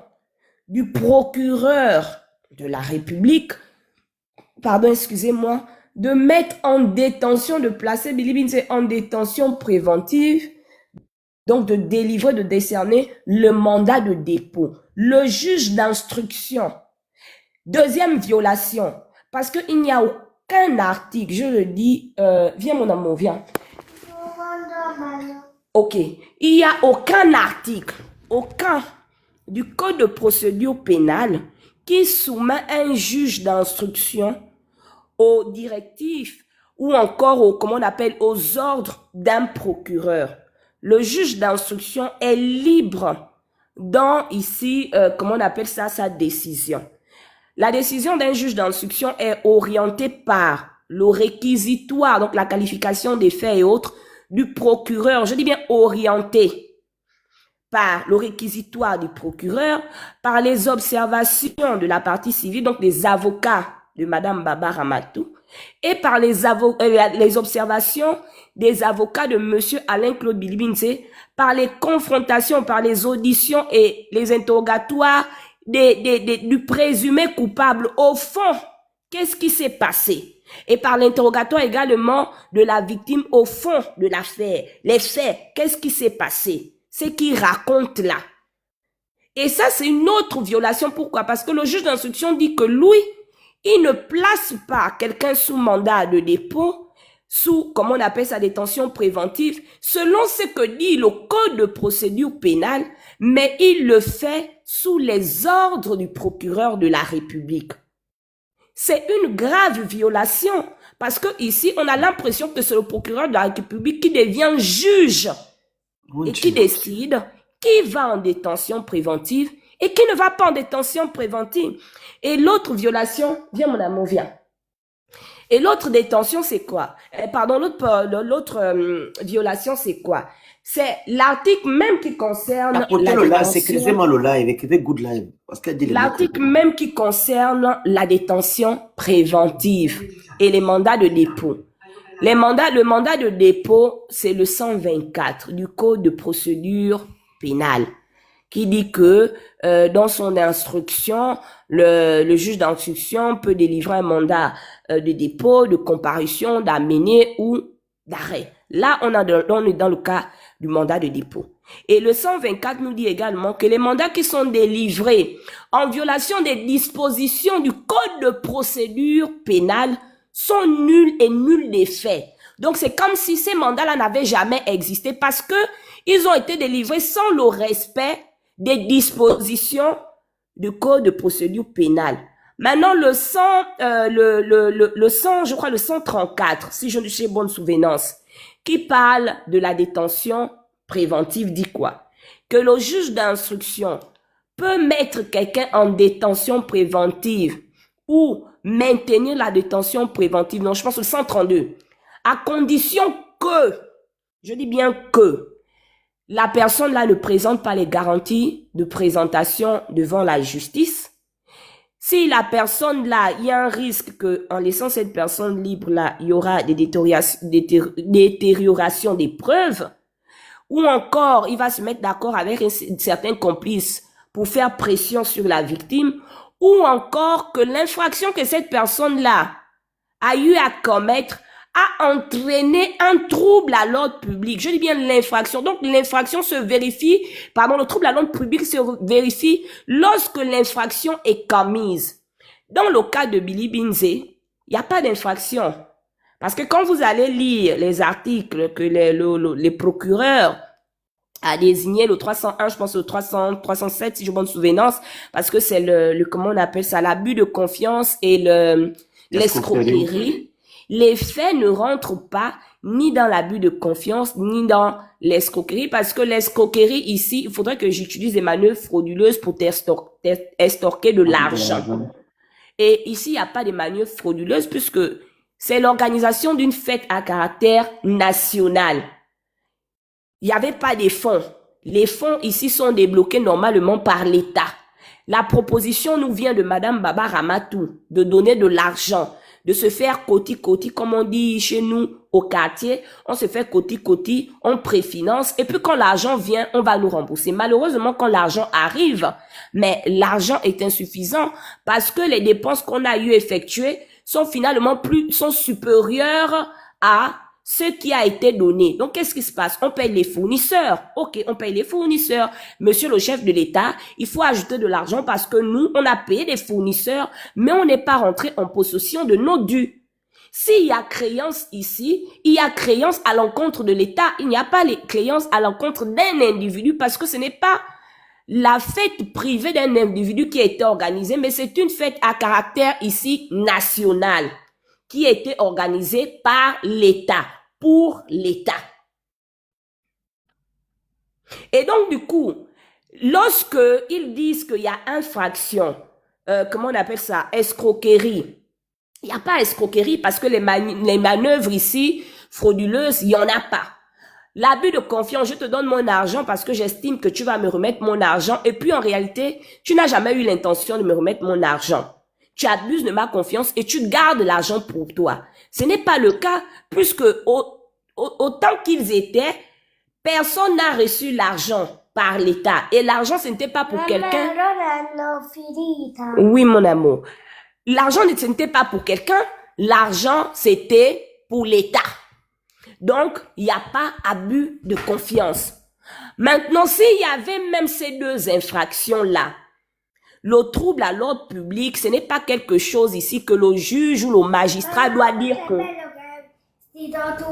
du procureur de la République, pardon, excusez-moi, de mettre en détention, de placer Bilibinze en détention préventive, donc de délivrer, de décerner le mandat de dépôt. Le juge d'instruction. Deuxième violation, parce qu'il n'y a aucun article, je le dis, viens mon amour, viens. Ok, il n'y a aucun article, aucun du code de procédure pénale qui soumet un juge d'instruction aux directives ou encore aux, comment on appelle, aux ordres d'un procureur. Le juge d'instruction est libre dans ici, comment on appelle ça, sa décision. La décision d'un juge d'instruction est orientée par le réquisitoire, donc la qualification des faits et autres, du procureur. Je dis bien orientée par le réquisitoire du procureur, par les observations de la partie civile, donc des avocats de Madame Baba Ramatou, et par les observations des avocats de Monsieur Alain-Claude Bilibinze, par les confrontations, par les auditions et les interrogatoires du présumé coupable. Au fond, qu'est-ce qui s'est passé? Et par l'interrogatoire également de la victime au fond de l'affaire. Les faits, qu'est-ce qui s'est passé? Ce qu'il raconte là. Et ça, c'est une autre violation. Pourquoi? Parce que le juge d'instruction dit que lui, il ne place pas quelqu'un sous mandat de dépôt, sous, comment on appelle ça, détention préventive, selon ce que dit le code de procédure pénale, mais il le fait sous les ordres du procureur de la République. C'est une grave violation, parce que ici, on a l'impression que c'est le procureur de la République qui devient juge et qui décide qui va en détention préventive et qui ne va pas en détention préventive. Et l'autre violation, viens mon amour, viens. Et l'autre détention, c'est quoi? Pardon, l'autre violation, c'est quoi? C'est l'article même qui concerne la détention. Écrivez-moi le live, écrivez good live. L'article même qui concerne la détention préventive et les mandats de dépôt. Le mandat de dépôt, c'est le 124 du Code de procédure pénale, qui dit que dans son instruction, le juge d'instruction peut délivrer un mandat de dépôt, de comparution, d'amener ou d'arrêt. Là, on est dans le cas du mandat de dépôt. Et le 124 nous dit également que les mandats qui sont délivrés en violation des dispositions du Code de procédure pénale sont nuls et nuls d'effet. Donc, c'est comme si ces mandats-là n'avaient jamais existé parce que ils ont été délivrés sans le respect des dispositions du Code de procédure pénale. Maintenant, le 134, si je suis bonne souvenance, qui parle de la détention préventive, dit quoi? Que le juge d'instruction peut mettre quelqu'un en détention préventive ou maintenir la détention préventive, non, je pense au 132, à condition que, je dis bien que, la personne là ne présente pas les garanties de présentation devant la justice. Si la personne là, il y a un risque que, en laissant cette personne libre là, il y aura des détériorations des preuves, ou encore, il va se mettre d'accord avec certains complices pour faire pression sur la victime, ou encore que l'infraction que cette personne-là a eu à commettre a entraîné un trouble à l'ordre public. Je dis bien l'infraction. Donc, l'infraction se vérifie, le trouble à l'ordre public se vérifie lorsque l'infraction est commise. Dans le cas de Bilibinze, il n'y a pas d'infraction. Parce que quand vous allez lire les articles que les procureurs a désigné, le 301, je pense au 307, si je bonne souvenance, parce que c'est comment on appelle ça, l'abus de confiance et l'escroquerie. Les faits ne rentrent pas ni dans l'abus de confiance, ni dans l'escroquerie, parce que l'escroquerie ici, il faudrait que j'utilise des manœuvres frauduleuses pour estorquer de l'argent. Et ici, il n'y a pas de manœuvres frauduleuses puisque c'est l'organisation d'une fête à caractère national. il n'y avait pas de fonds. Les fonds ici sont débloqués normalement par l'État. La proposition nous vient de Madame Baba Ramatou de donner de l'argent, de se faire côté-côté, comme on dit chez nous au quartier. On se fait côté-côté, on préfinance et puis quand l'argent vient, on va nous rembourser. Malheureusement, quand l'argent arrive, mais l'argent est insuffisant parce que les dépenses qu'on a eu effectuées sont finalement sont supérieures à ce qui a été donné. Donc, qu'est-ce qui se passe? On paye les fournisseurs. Ok, on paye les fournisseurs. Monsieur le chef de l'État, il faut ajouter de l'argent parce que nous, on a payé des fournisseurs, mais on n'est pas rentré en possession de nos dus. S'il y a créance ici, il y a créance à l'encontre de l'État. Il n'y a pas les créances à l'encontre d'un individu parce que ce n'est pas la fête privée d'un individu qui a été organisée, mais c'est une fête à caractère ici national qui a été organisée par l'État, pour l'État. Et donc, du coup, lorsque ils disent qu'il y a infraction, comment on appelle ça, escroquerie, il n'y a pas escroquerie parce que les manœuvres ici, frauduleuses, il n'y en a pas. L'abus de confiance, je te donne mon argent parce que j'estime que tu vas me remettre mon argent et puis en réalité, tu n'as jamais eu l'intention de me remettre mon argent. Tu abuses de ma confiance et tu gardes l'argent pour toi. Ce n'est pas le cas puisque autant qu'ils étaient, personne n'a reçu l'argent par l'État. Et l'argent, ce n'était pas pour quelqu'un. Oui, mon amour. L'argent, ce n'était pas pour quelqu'un. L'argent, c'était pour l'État. Donc, il n'y a pas abus de confiance. Maintenant, s'il y avait même ces deux infractions-là, le trouble à l'ordre public, ce n'est pas quelque chose ici que le juge ou le magistrat doit dire que...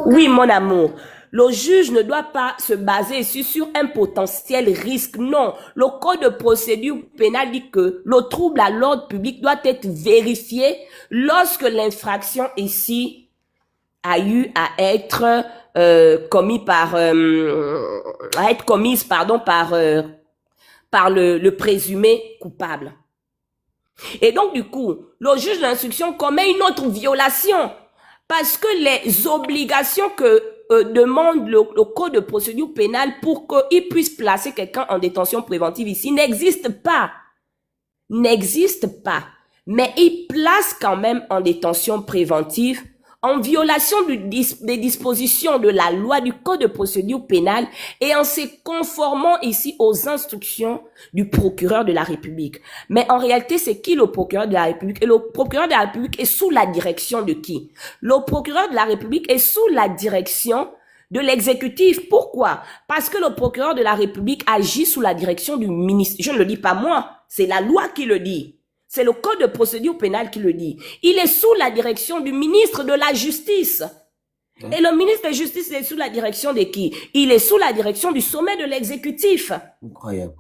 Oui, mon amour. Le juge ne doit pas se baser ici sur un potentiel risque. Non, le code de procédure pénale dit que le trouble à l'ordre public doit être vérifié lorsque l'infraction ici a eu à être commise par le présumé coupable. Et donc, du coup, le juge d'instruction commet une autre violation parce que les obligations que demande le code de procédure pénale pour qu'il puisse placer quelqu'un en détention préventive ici n'existent pas. N'existent pas. Mais il place quand même en détention préventive en violation des dispositions de la loi du code de procédure pénale et en se conformant ici aux instructions du procureur de la République. Mais en réalité, c'est qui le procureur de la République? Et le procureur de la République est sous la direction de qui? Le procureur de la République est sous la direction de l'exécutif. Pourquoi? Parce que le procureur de la République agit sous la direction du ministre. Je ne le dis pas moi, c'est la loi qui le dit. C'est le code de procédure pénale qui le dit. Il est sous la direction du ministre de la Justice. Et le ministre de la Justice est sous la direction de qui? Il est sous la direction du sommet de l'exécutif. Incroyable.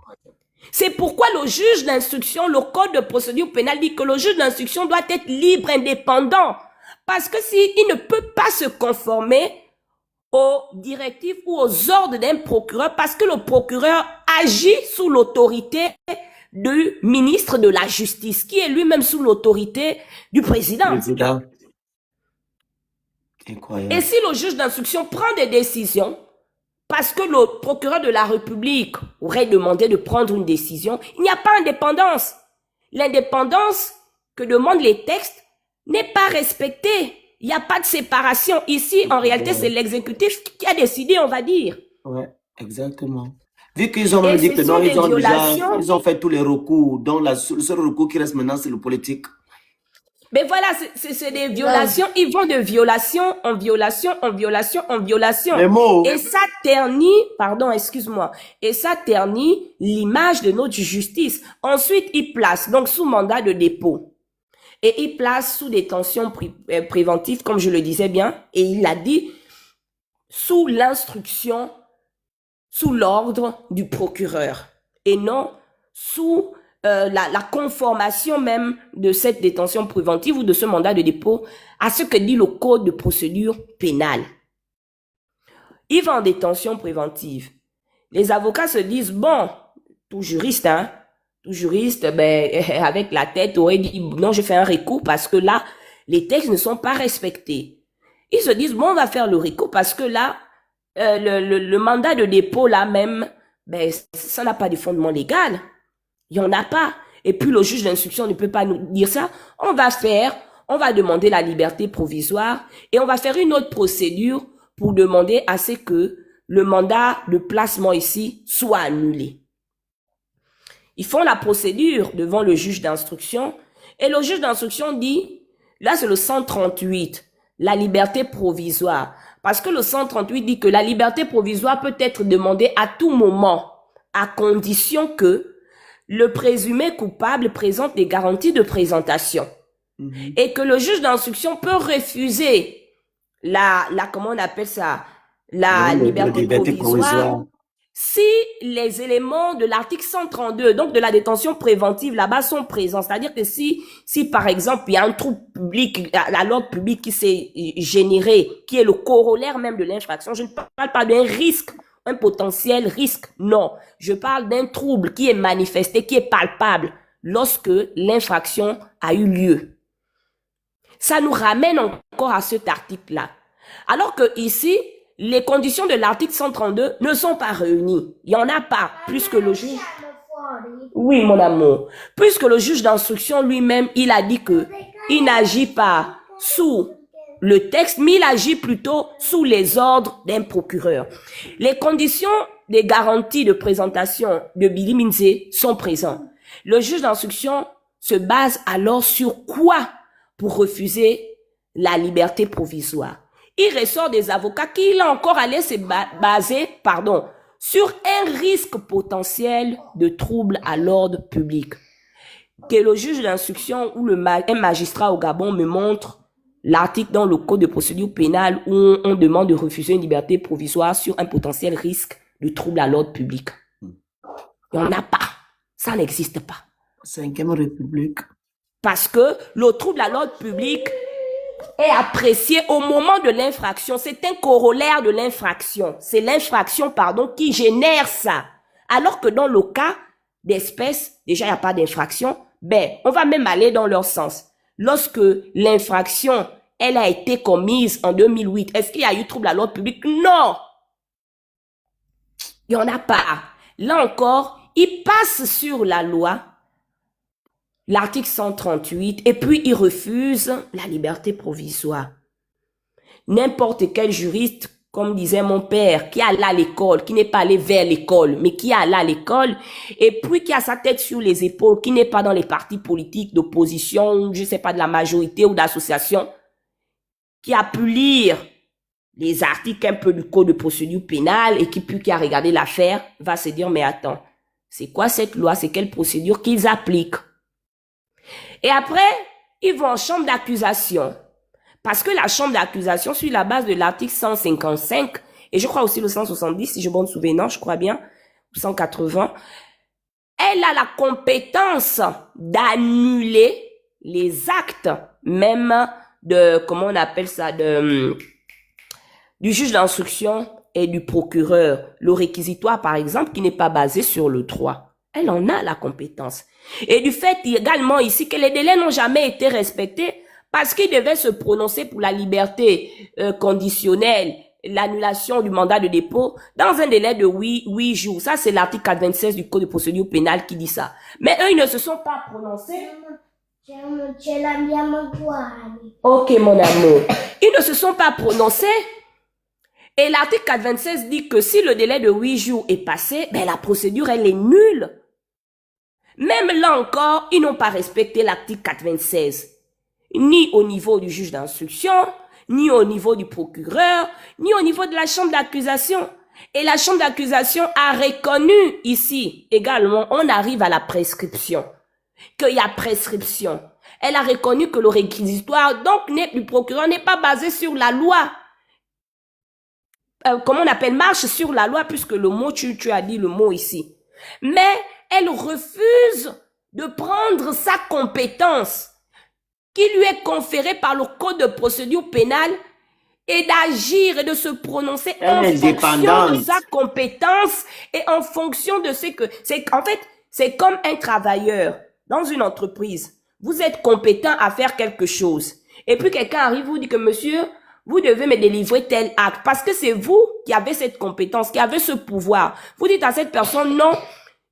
C'est pourquoi le juge d'instruction, le code de procédure pénale dit que le juge d'instruction doit être libre, indépendant. Parce que s'il ne peut pas se conformer aux directives ou aux ordres d'un procureur, parce que le procureur agit sous l'autorité du ministre de la Justice, qui est lui-même sous l'autorité du président. Incroyable. Et si le juge d'instruction prend des décisions, parce que le procureur de la République aurait demandé de prendre une décision, il n'y a pas d'indépendance. L'indépendance que demandent les textes n'est pas respectée. Il n'y a pas de séparation. Ici, en réalité, c'est l'exécutif qui a décidé, on va dire. Ouais, exactement. Vu qu'ils ont dit que non, ils ont fait tous les recours, donc le seul recours qui reste maintenant, c'est le politique. Mais voilà, c'est des violations, ils vont de violation en violation, en violation, en violation. Et ça ternit, pardon, excuse-moi, et ça ternit l'image de notre justice. Ensuite, ils placent donc sous mandat de dépôt. Et ils placent sous détention préventive, comme je le disais bien, et il a dit, sous l'instruction, sous l'ordre du procureur, et non sous la conformation même de cette détention préventive ou de ce mandat de dépôt à ce que dit le code de procédure pénale. Il va en détention préventive. Les avocats se disent, bon, tout juriste, ben, avec la tête aurait dit, non, je fais un recours parce que là, les textes ne sont pas respectés. Ils se disent, bon, on va faire le recours parce que là, le mandat de dépôt là même, ben, ça n'a pas de fondement légal. Il n'y en a pas. Et puis le juge d'instruction ne peut pas nous dire ça. On va demander la liberté provisoire et on va faire une autre procédure pour demander à ce que le mandat de placement ici soit annulé. Ils font la procédure devant le juge d'instruction et le juge d'instruction dit, là c'est le 138, la liberté provisoire. Parce que le 138 dit que la liberté provisoire peut être demandée à tout moment, à condition que le présumé coupable présente des garanties de présentation. Et que le juge d'instruction peut refuser comment on appelle ça, la liberté provisoire si les éléments de l'article 132, donc de la détention préventive là-bas sont présents. C'est-à-dire que si par exemple, il y a un trouble public, à l'ordre public qui s'est généré, qui est le corollaire même de l'infraction, je ne parle pas d'un risque, un potentiel risque, non. Je parle d'un trouble qui est manifesté, qui est palpable lorsque l'infraction a eu lieu. Ça nous ramène encore à cet article-là. Alors que ici, les conditions de l'article 132 ne sont pas réunies. Il n'y en a pas, puisque le juge... Oui, mon amour. Puisque le juge d'instruction lui-même, il a dit que il n'agit pas sous le texte, mais il agit plutôt sous les ordres d'un procureur. Les conditions des garanties de présentation de Billy Minze sont présentes. Le juge d'instruction se base alors sur quoi pour refuser la liberté provisoire? Il ressort des avocats qui, là encore, allaient se baser, sur un risque potentiel de trouble à l'ordre public. Que le juge d'instruction ou un magistrat au Gabon me montre l'article dans le code de procédure pénale où on demande de refuser une liberté provisoire sur un potentiel risque de trouble à l'ordre public. Il n'y en a pas. Ça n'existe pas. 5e République. Parce que le trouble à l'ordre public est apprécié au moment de l'infraction. C'est un corollaire de l'infraction. C'est l'infraction, qui génère ça. Alors que dans le cas d'espèce, déjà il n'y a pas d'infraction, on va même aller dans leur sens. Lorsque l'infraction, elle a été commise en 2008, est-ce qu'il y a eu trouble à l'ordre public? Non! Il n'y en a pas. Là encore, il passe sur la loi, l'article 138, et puis il refuse la liberté provisoire. N'importe quel juriste, comme disait mon père, qui est allé à l'école, qui n'est pas allé vers l'école, mais qui est allé à l'école, et puis qui a sa tête sur les épaules, qui n'est pas dans les partis politiques d'opposition, je ne sais pas, de la majorité ou d'association, qui a pu lire les articles un peu du code de procédure pénale et qui a regardé l'affaire, va se dire, mais attends, c'est quoi cette loi, c'est quelle procédure qu'ils appliquent? Et après, ils vont en chambre d'accusation. Parce que la chambre d'accusation, sur la base de l'article 155, et je crois aussi le 170, si je me souviens, je crois bien, ou 180, elle a la compétence d'annuler les actes, même de, comment on appelle ça, du juge d'instruction et du procureur. Le réquisitoire, par exemple, qui n'est pas basé sur le droit. Elle en a la compétence. Et du fait également ici que les délais n'ont jamais été respectés parce qu'il devait se prononcer pour la liberté conditionnelle, l'annulation du mandat de dépôt dans un délai de 8 jours. Ça, c'est l'article 426 du Code de procédure pénale qui dit ça. Mais eux, ils ne se sont pas prononcés. Ok, mon amour. Ils ne se sont pas prononcés. Et l'article 426 dit que si le délai de 8 jours est passé, la procédure, elle est nulle. Même là encore, ils n'ont pas respecté l'article 426. Ni au niveau du juge d'instruction, ni au niveau du procureur, ni au niveau de la chambre d'accusation. Et la chambre d'accusation a reconnu ici également, on arrive à la prescription, qu'il y a prescription. Elle a reconnu que le réquisitoire, donc, du procureur n'est pas basé sur la loi. Comment on appelle, marche sur la loi, puisque le mot, tu as dit le mot ici. Mais elle refuse de prendre sa compétence qui lui est conférée par le code de procédure pénale et d'agir et de se prononcer en fonction de sa compétence et en fonction de ce que... En fait, c'est comme un travailleur dans une entreprise. Vous êtes compétent à faire quelque chose. Et puis quelqu'un arrive, vous dit que monsieur, vous devez me délivrer tel acte. Parce que c'est vous qui avez cette compétence, qui avez ce pouvoir. Vous dites à cette personne, non,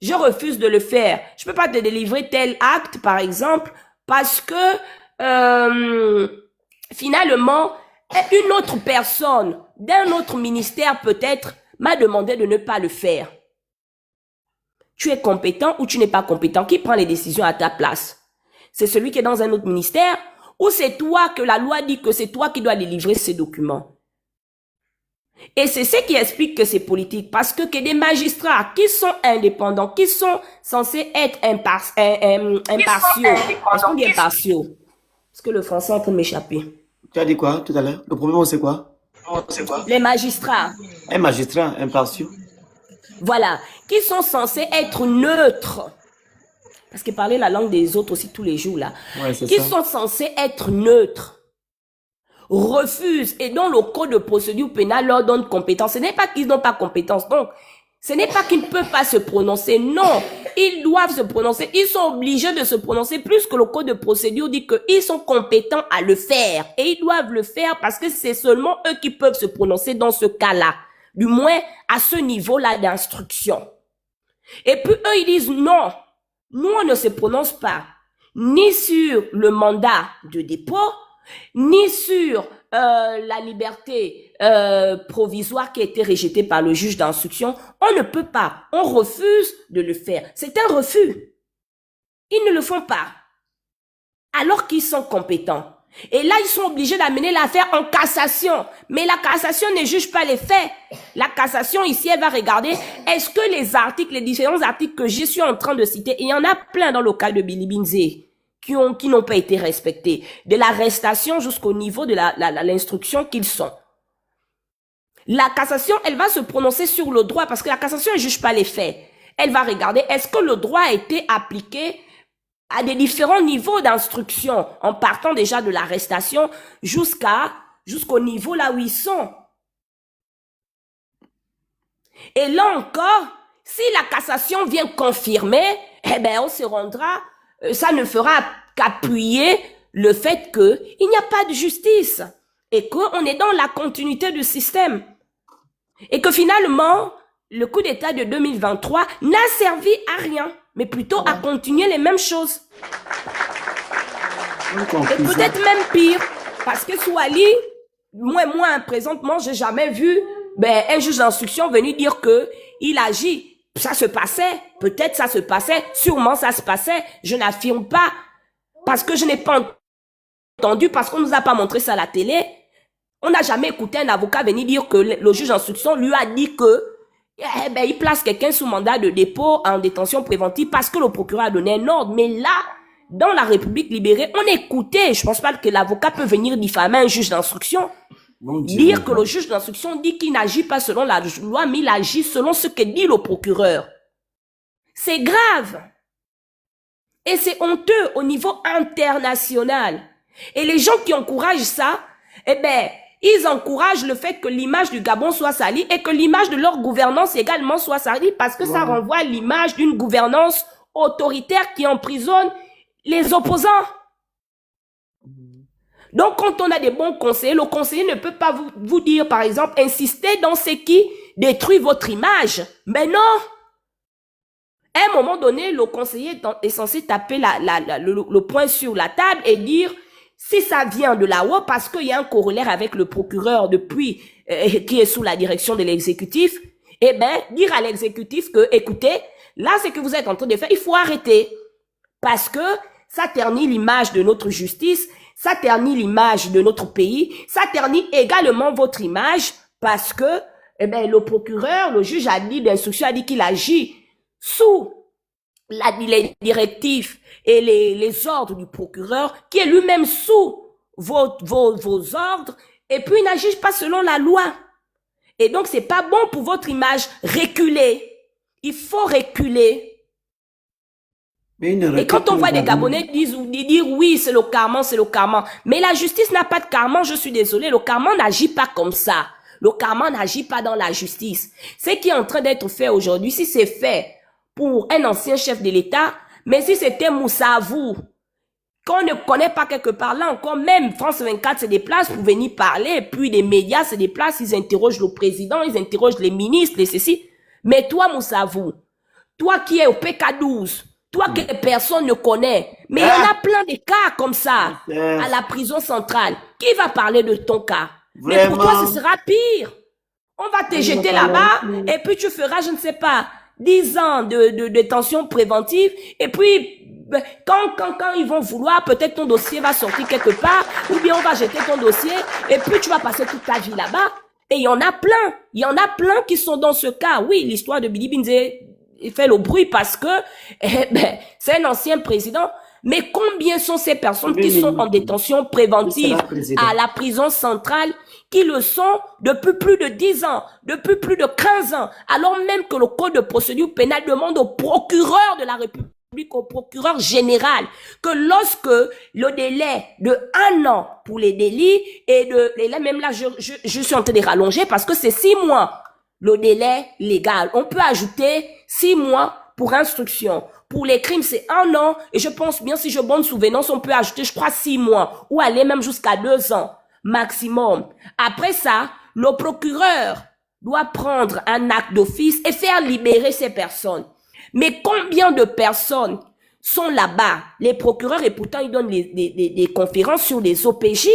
je refuse de le faire. Je peux pas te délivrer tel acte, par exemple, parce que finalement, une autre personne d'un autre ministère peut-être m'a demandé de ne pas le faire. Tu es compétent ou tu n'es pas compétent? Qui prend les décisions à ta place? C'est celui qui est dans un autre ministère ou c'est toi que la loi dit que c'est toi qui dois délivrer ces documents? Et c'est ce qui explique que c'est politique parce que des magistrats qui sont indépendants, qui sont censés être impartiaux, est-ce qu'on dit impartiaux? Parce que le français est en train de m'échapper. Tu as dit quoi tout à l'heure? Le problème c'est quoi? Les magistrats. Un magistrat impartial. Voilà, qui sont censés être neutres. Parce que parler la langue des autres aussi tous les jours là. Ouais, c'est qui ça. sont censés être neutres. Refusent et dont le code de procédure pénale leur donne compétence. Ce n'est pas qu'ils n'ont pas compétence. Donc, ce n'est pas qu'ils ne peuvent pas se prononcer. Non, ils doivent se prononcer. Ils sont obligés de se prononcer plus que le code de procédure dit qu'ils sont compétents à le faire. Et ils doivent le faire parce que c'est seulement eux qui peuvent se prononcer dans ce cas-là. Du moins, à ce niveau-là d'instruction. Et puis, eux, ils disent non. Nous, on ne se prononce pas ni sur le mandat de dépôt, ni sur la liberté provisoire qui a été rejetée par le juge d'instruction. On ne peut pas. On refuse de le faire. C'est un refus. Ils ne le font pas. Alors qu'ils sont compétents. Et là, ils sont obligés d'amener l'affaire en cassation. Mais la cassation ne juge pas les faits. La cassation, ici, elle va regarder, est-ce que les articles, les différents articles que je suis en train de citer, et il y en a plein dans le cas de Billy Binzé, qui n'ont pas été respectés. De l'arrestation jusqu'au niveau de l'instruction qu'ils sont. La cassation, elle va se prononcer sur le droit, parce que la cassation ne juge pas les faits. Elle va regarder, est-ce que le droit a été appliqué à des différents niveaux d'instruction, en partant déjà de l'arrestation jusqu'au niveau là où ils sont. Et là encore, si la cassation vient confirmer, eh ben on se rendra, ça ne fera qu'appuyer le fait que il n'y a pas de justice et qu'on est dans la continuité du système et que finalement le coup d'État de 2023 n'a servi à rien, mais plutôt à continuer les mêmes choses. Et peut-être même pire, parce que Souali, moi, présentement, j'ai jamais vu un juge d'instruction venir dire que il agit. Ça se passait, peut-être ça se passait, sûrement ça se passait. Je n'affirme pas, parce que je n'ai pas entendu, parce qu'on nous a pas montré ça à la télé. On n'a jamais écouté un avocat venir dire que le juge d'instruction lui a dit que il place quelqu'un sous mandat de dépôt en détention préventive parce que le procureur a donné un ordre. Mais là, dans la République libérée, on écoutait. Je pense pas que l'avocat peut venir diffamer un juge d'instruction. Dire que le juge d'instruction dit qu'il n'agit pas selon la loi, mais il agit selon ce que dit le procureur. C'est grave. Et c'est honteux au niveau international. Et les gens qui encouragent ça, ils encouragent le fait que l'image du Gabon soit salie et que l'image de leur gouvernance également soit salie parce que ça renvoie à l'image d'une gouvernance autoritaire qui emprisonne les opposants. Donc, quand on a des bons conseillers, le conseiller ne peut pas vous dire, par exemple, insister dans ce qui détruit votre image. Mais non! À un moment donné, le conseiller est censé taper le poing sur la table et dire si ça vient de là-haut, parce qu'il y a un corollaire avec le procureur depuis, qui est sous la direction de l'exécutif, dire à l'exécutif que, écoutez, là, ce que vous êtes en train de faire, il faut arrêter. Parce que ça ternit l'image de notre justice, ça ternit l'image de notre pays, ça ternit également votre image, parce que, le procureur, le juge d'instruction a dit qu'il agit sous les directives et les ordres du procureur, qui est lui-même sous vos ordres, et puis il n'agit pas selon la loi. Et donc, c'est pas bon pour votre image. Reculer. Il faut reculer. Et quand on voit des Gabonais dire oui, c'est le karma, c'est le karma. Mais la justice n'a pas de karma, je suis désolée. Le karma n'agit pas comme ça. Le karma n'agit pas dans la justice. Ce qui est en train d'être fait aujourd'hui, si c'est fait pour un ancien chef de l'État, mais si c'était Moussavou qu'on ne connaît pas quelque part. Là encore, même France 24 se déplace pour venir parler, et puis les médias se déplacent, ils interrogent le président, ils interrogent les ministres, les ceci. Mais toi, Moussavou, toi qui es au PK12, toi que personne ne connaît, mais il y en a plein de cas comme ça, à la prison centrale. Qui va parler de ton cas? Mais pour toi, ce sera pire. On va te jeter là-bas, et puis tu feras, je ne sais pas, 10 ans de détention préventive, et puis quand ils vont vouloir, peut-être ton dossier va sortir quelque part, ou bien on va jeter ton dossier, et puis tu vas passer toute ta vie là-bas. Et il y en a plein qui sont dans ce cas. Oui, l'histoire de Billy Binze fait le bruit parce que c'est un ancien président. Mais combien sont ces personnes qui sont en détention préventive à la prison centrale, qui le sont depuis plus de 10 ans, depuis plus de 15 ans, alors même que le Code de procédure pénale demande au procureur de la République, au procureur général, que lorsque le délai de 1 an pour les délits et là même là je suis en train de rallonger parce que c'est 6 mois le délai légal. On peut ajouter 6 mois pour instruction. Pour les crimes, c'est 1 an. Et je pense bien, si j'ai bonne souvenance, on peut ajouter, je crois, 6 mois. Ou aller même jusqu'à 2 ans maximum. Après ça, le procureur doit prendre un acte d'office et faire libérer ces personnes. Mais combien de personnes sont là-bas? Les procureurs, et pourtant, ils donnent des conférences sur les OPJ.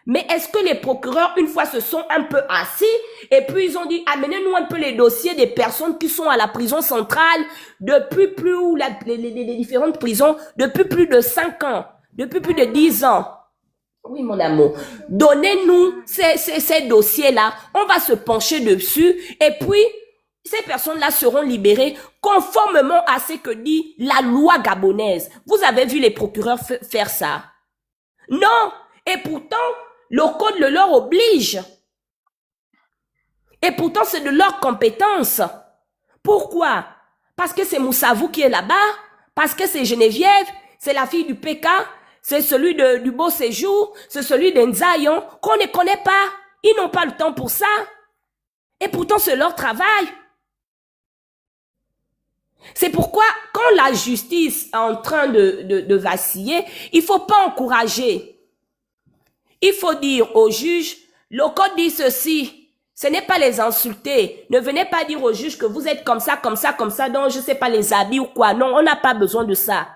Mais est-ce que les procureurs, une fois, se sont un peu assis et puis ils ont dit, amenez-nous un peu les dossiers des personnes qui sont à la prison centrale depuis plus, ou les différentes prisons, depuis plus de 5 ans, depuis plus de 10 ans. Oui, mon amour. Donnez-nous ces dossiers-là. On va se pencher dessus et puis ces personnes-là seront libérées conformément à ce que dit la loi gabonaise. Vous avez vu les procureurs faire ça? Non. Et pourtant, le code le leur oblige. Et pourtant, c'est de leur compétence. Pourquoi? Parce que c'est Moussavou qui est là-bas, parce que c'est Geneviève, c'est la fille du PK, c'est celui du Beau Séjour, c'est celui d'Enzayon, qu'on ne connaît pas. Ils n'ont pas le temps pour ça. Et pourtant, c'est leur travail. C'est pourquoi, quand la justice est en train de vaciller, il ne faut pas encourager. Il faut dire aux juges, le code dit ceci. Ce n'est pas les insulter. Ne venez pas dire aux juges que vous êtes comme ça, donc je ne sais pas les habits ou quoi. Non, on n'a pas besoin de ça.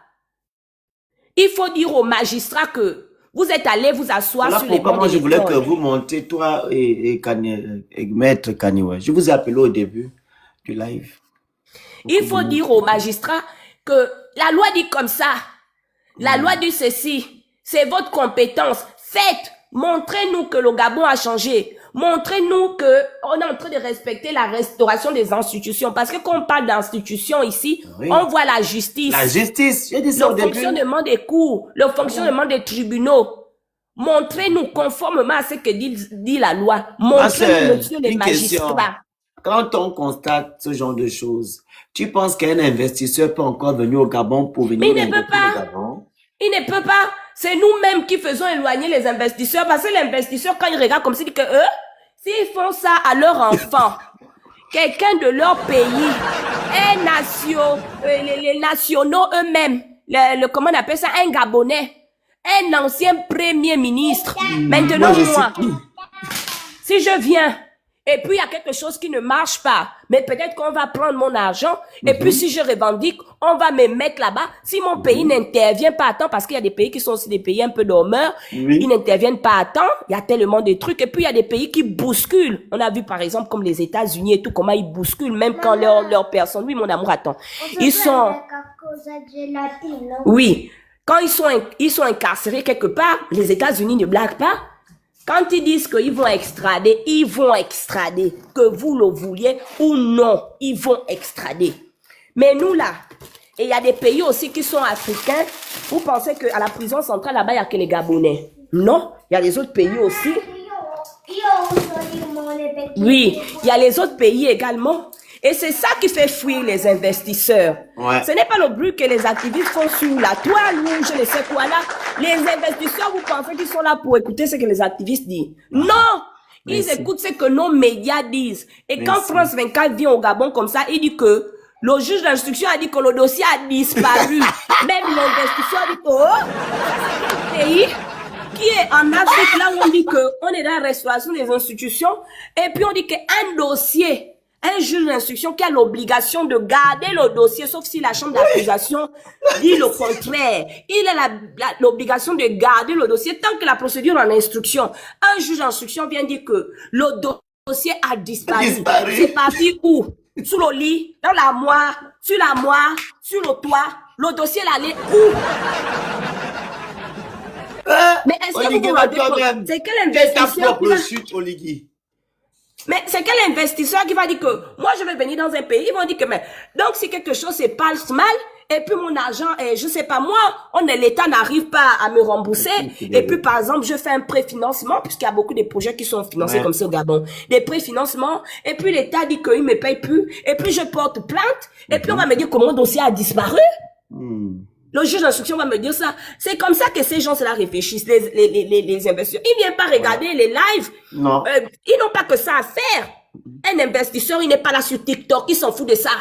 Il faut dire aux magistrats que vous êtes allés vous asseoir sur les bancs de l'école. Je voulais que vous montiez, toi et Maître Kaniwa. Je vous ai appelé au début du live. Il faut dire aux magistrats que la loi dit comme ça. La loi dit ceci. C'est votre compétence. Faites. Montrez-nous que le Gabon a changé. Montrez-nous que on est en train de respecter la restauration des institutions. Parce que quand on parle d'institutions ici, on voit la justice. La justice, j'ai dit ça au début. Le fonctionnement des cours, le fonctionnement des tribunaux. Montrez-nous conformément à ce que dit la loi. Montrez-nous, monsieur les magistrats. Quand on constate ce genre de choses, tu penses qu'un investisseur peut encore venir au Gabon pour venir investir au Gabon? Il ne peut pas. C'est nous-mêmes qui faisons éloigner les investisseurs parce que l'investisseur, quand il regarde comme ça, il dit que eux, s'ils font ça à leur enfant, quelqu'un de leur pays, les nationaux eux-mêmes, comment on appelle ça, un Gabonais, un ancien premier ministre. Maintenant, moi, si je viens, et puis il y a quelque chose qui ne marche pas, mais peut-être qu'on va prendre mon argent, et puis si je revendique, on va me mettre là-bas. Si mon pays n'intervient pas à temps, parce qu'il y a des pays qui sont aussi des pays un peu dormeurs, ils n'interviennent pas à temps, il y a tellement de trucs, et puis il y a des pays qui bousculent. On a vu par exemple comme les États-Unis et tout, comment ils bousculent, même quand leur personne, oui mon amour, attends, ils sont... Oui, quand ils sont incarcérés quelque part, les États-Unis ne blaguent pas. Quand ils disent qu'ils vont extrader, que vous le vouliez ou non, ils vont extrader. Mais nous là, et il y a des pays aussi qui sont africains, vous pensez qu'à la prison centrale là-bas, il n'y a que les Gabonais. Non, il y a les autres pays aussi. Oui, il y a les autres pays également. Et c'est ça qui fait fuir les investisseurs. Ce n'est pas le but que les activistes font sur la toile ou je ne sais quoi là. Les investisseurs, vous pensez qu'ils sont là pour écouter ce que les activistes disent? Non! Ils écoutent ce que nos médias disent. Et quand France 24 vient au Gabon comme ça, il dit que le juge d'instruction a dit que le dossier a disparu. Même l'investisseur dit que oh, c'est un pays qui est en Afrique, là où on dit qu'on est dans la restauration des institutions, et puis on dit qu'un dossier, un juge d'instruction qui a l'obligation de garder le dossier, sauf si la chambre d'accusation dit le contraire. Il a l'obligation de garder le dossier tant que la procédure en instruction. Un juge d'instruction vient dire que le dossier a disparu. C'est parti où? Sous le lit, dans l'armoire, sur le toit. Le dossier est allé où? Mais est-ce que vous vous rendez compte? C'est quel investisseur mais c'est quel investisseur qui va dire que moi je vais venir dans un pays, ils vont dire que mais donc si quelque chose se passe mal et puis mon argent est, je sais pas moi, l'État n'arrive pas à me rembourser et puis par exemple je fais un préfinancement puisqu'il y a beaucoup de projets qui sont financés comme ça au Gabon, des préfinancements et puis l'État dit qu'il me paye plus et puis je porte plainte et puis on va me dire que mon dossier a disparu. Le juge d'instruction va me dire ça. C'est comme ça que ces gens-là réfléchissent, les investisseurs. Ils viennent pas regarder les lives. Non. Ils n'ont pas que ça à faire. Un investisseur, il n'est pas là sur TikTok. Il s'en fout de ça.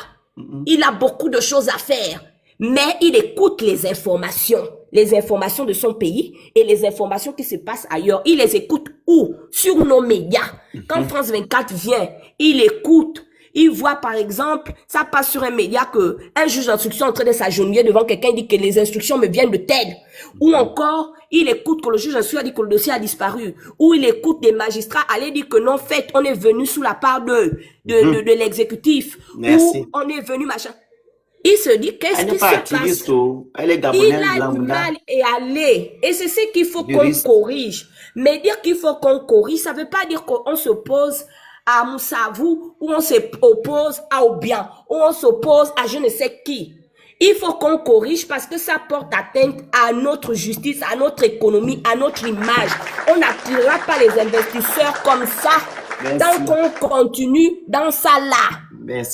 Il a beaucoup de choses à faire. Mais il écoute les informations de son pays et les informations qui se passent ailleurs. Il les écoute où? Sur nos médias. Quand France 24 vient, il écoute. Il voit, par exemple, ça passe sur un média que un juge d'instruction est en train de s'agenouiller devant quelqu'un dit que les instructions me viennent de tel. Ou encore, il écoute que le juge d'instruction a dit que le dossier a disparu. Ou il écoute des magistrats aller dire que non, fait, on est venu sous la part de l'exécutif. Ou on est venu machin. Il se dit, qu'est-ce qui se passe? Il a du mal et aller. Et c'est ce qu'il faut qu'on corrige. Mais dire qu'il faut qu'on corrige, ça veut pas dire qu'on s'oppose à Moussavou, où on s'oppose à Obian, où on s'oppose à je ne sais qui. Il faut qu'on corrige parce que ça porte atteinte à notre justice, à notre économie, à notre image. On n'attirera pas les investisseurs comme ça. Tant qu'on continue dans ça là.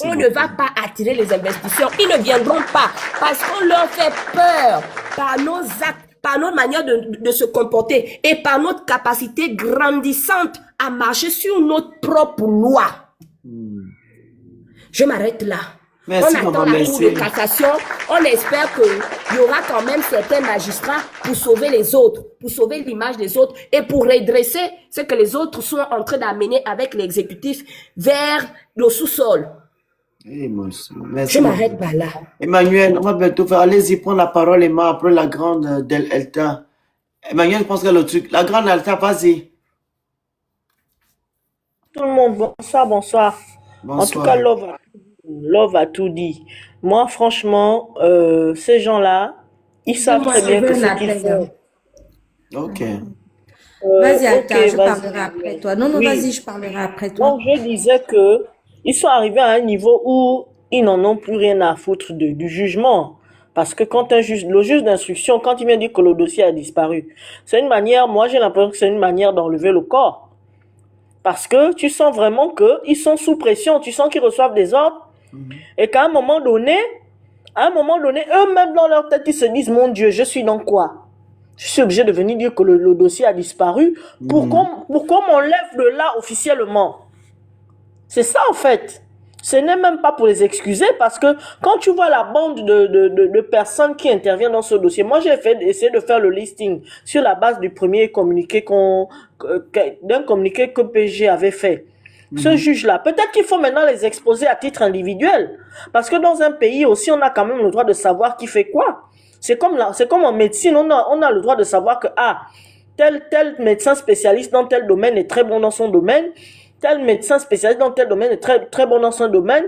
On ne va pas attirer les investisseurs. Ils ne viendront pas parce qu'on leur fait peur par nos actes, par notre manière de se comporter et par notre capacité grandissante à marcher sur notre propre loi. Je m'arrête là. Merci, on attend la Cour de cassation. On espère qu'il y aura quand même certains magistrats pour sauver les autres, pour sauver l'image des autres et pour redresser ce que les autres sont en train d'amener avec l'exécutif vers le sous-sol. Merci. Je m'arrête pas là. Emmanuel, on va bientôt faire. Allez-y, prendre la parole, Emma, après la grande Del Elta. Emmanuel, je pense que le truc. La grande Elta, vas-y. Tout le monde, bonsoir, bonsoir. En tout cas, Love a tout dit. Moi, franchement, ces gens-là, ils savent très bien que ce qu'ils font. Ok. Vas-y, attends, je parlerai après toi. Non, oui. Vas-y, je parlerai après toi. Donc, je disais que ils sont arrivés à un niveau où ils n'en ont plus rien à foutre du jugement. Parce que quand le juge d'instruction, quand il vient dire que le dossier a disparu, c'est une manière, moi j'ai l'impression que c'est une manière d'enlever le corps. Parce que tu sens vraiment qu'ils sont sous pression, tu sens qu'ils reçoivent des ordres, et qu'à un moment donné, eux-mêmes dans leur tête, ils se disent, mon Dieu, je suis dans quoi? Je suis obligé de venir dire que le dossier a disparu pour qu'on m'enlève de là officiellement. C'est ça en fait. Ce n'est même pas pour les excuser parce que quand tu vois la bande de personnes qui interviennent dans ce dossier, moi j'ai essayé de faire le listing sur la base du premier communiqué d'un communiqué que PG avait fait. Ce juge-là, peut-être qu'il faut maintenant les exposer à titre individuel parce que dans un pays aussi on a quand même le droit de savoir qui fait quoi. C'est comme en médecine, on a le droit de savoir que tel médecin spécialiste dans tel domaine est très bon dans son domaine. Tel médecin spécialiste dans tel domaine est très, très bon dans son domaine.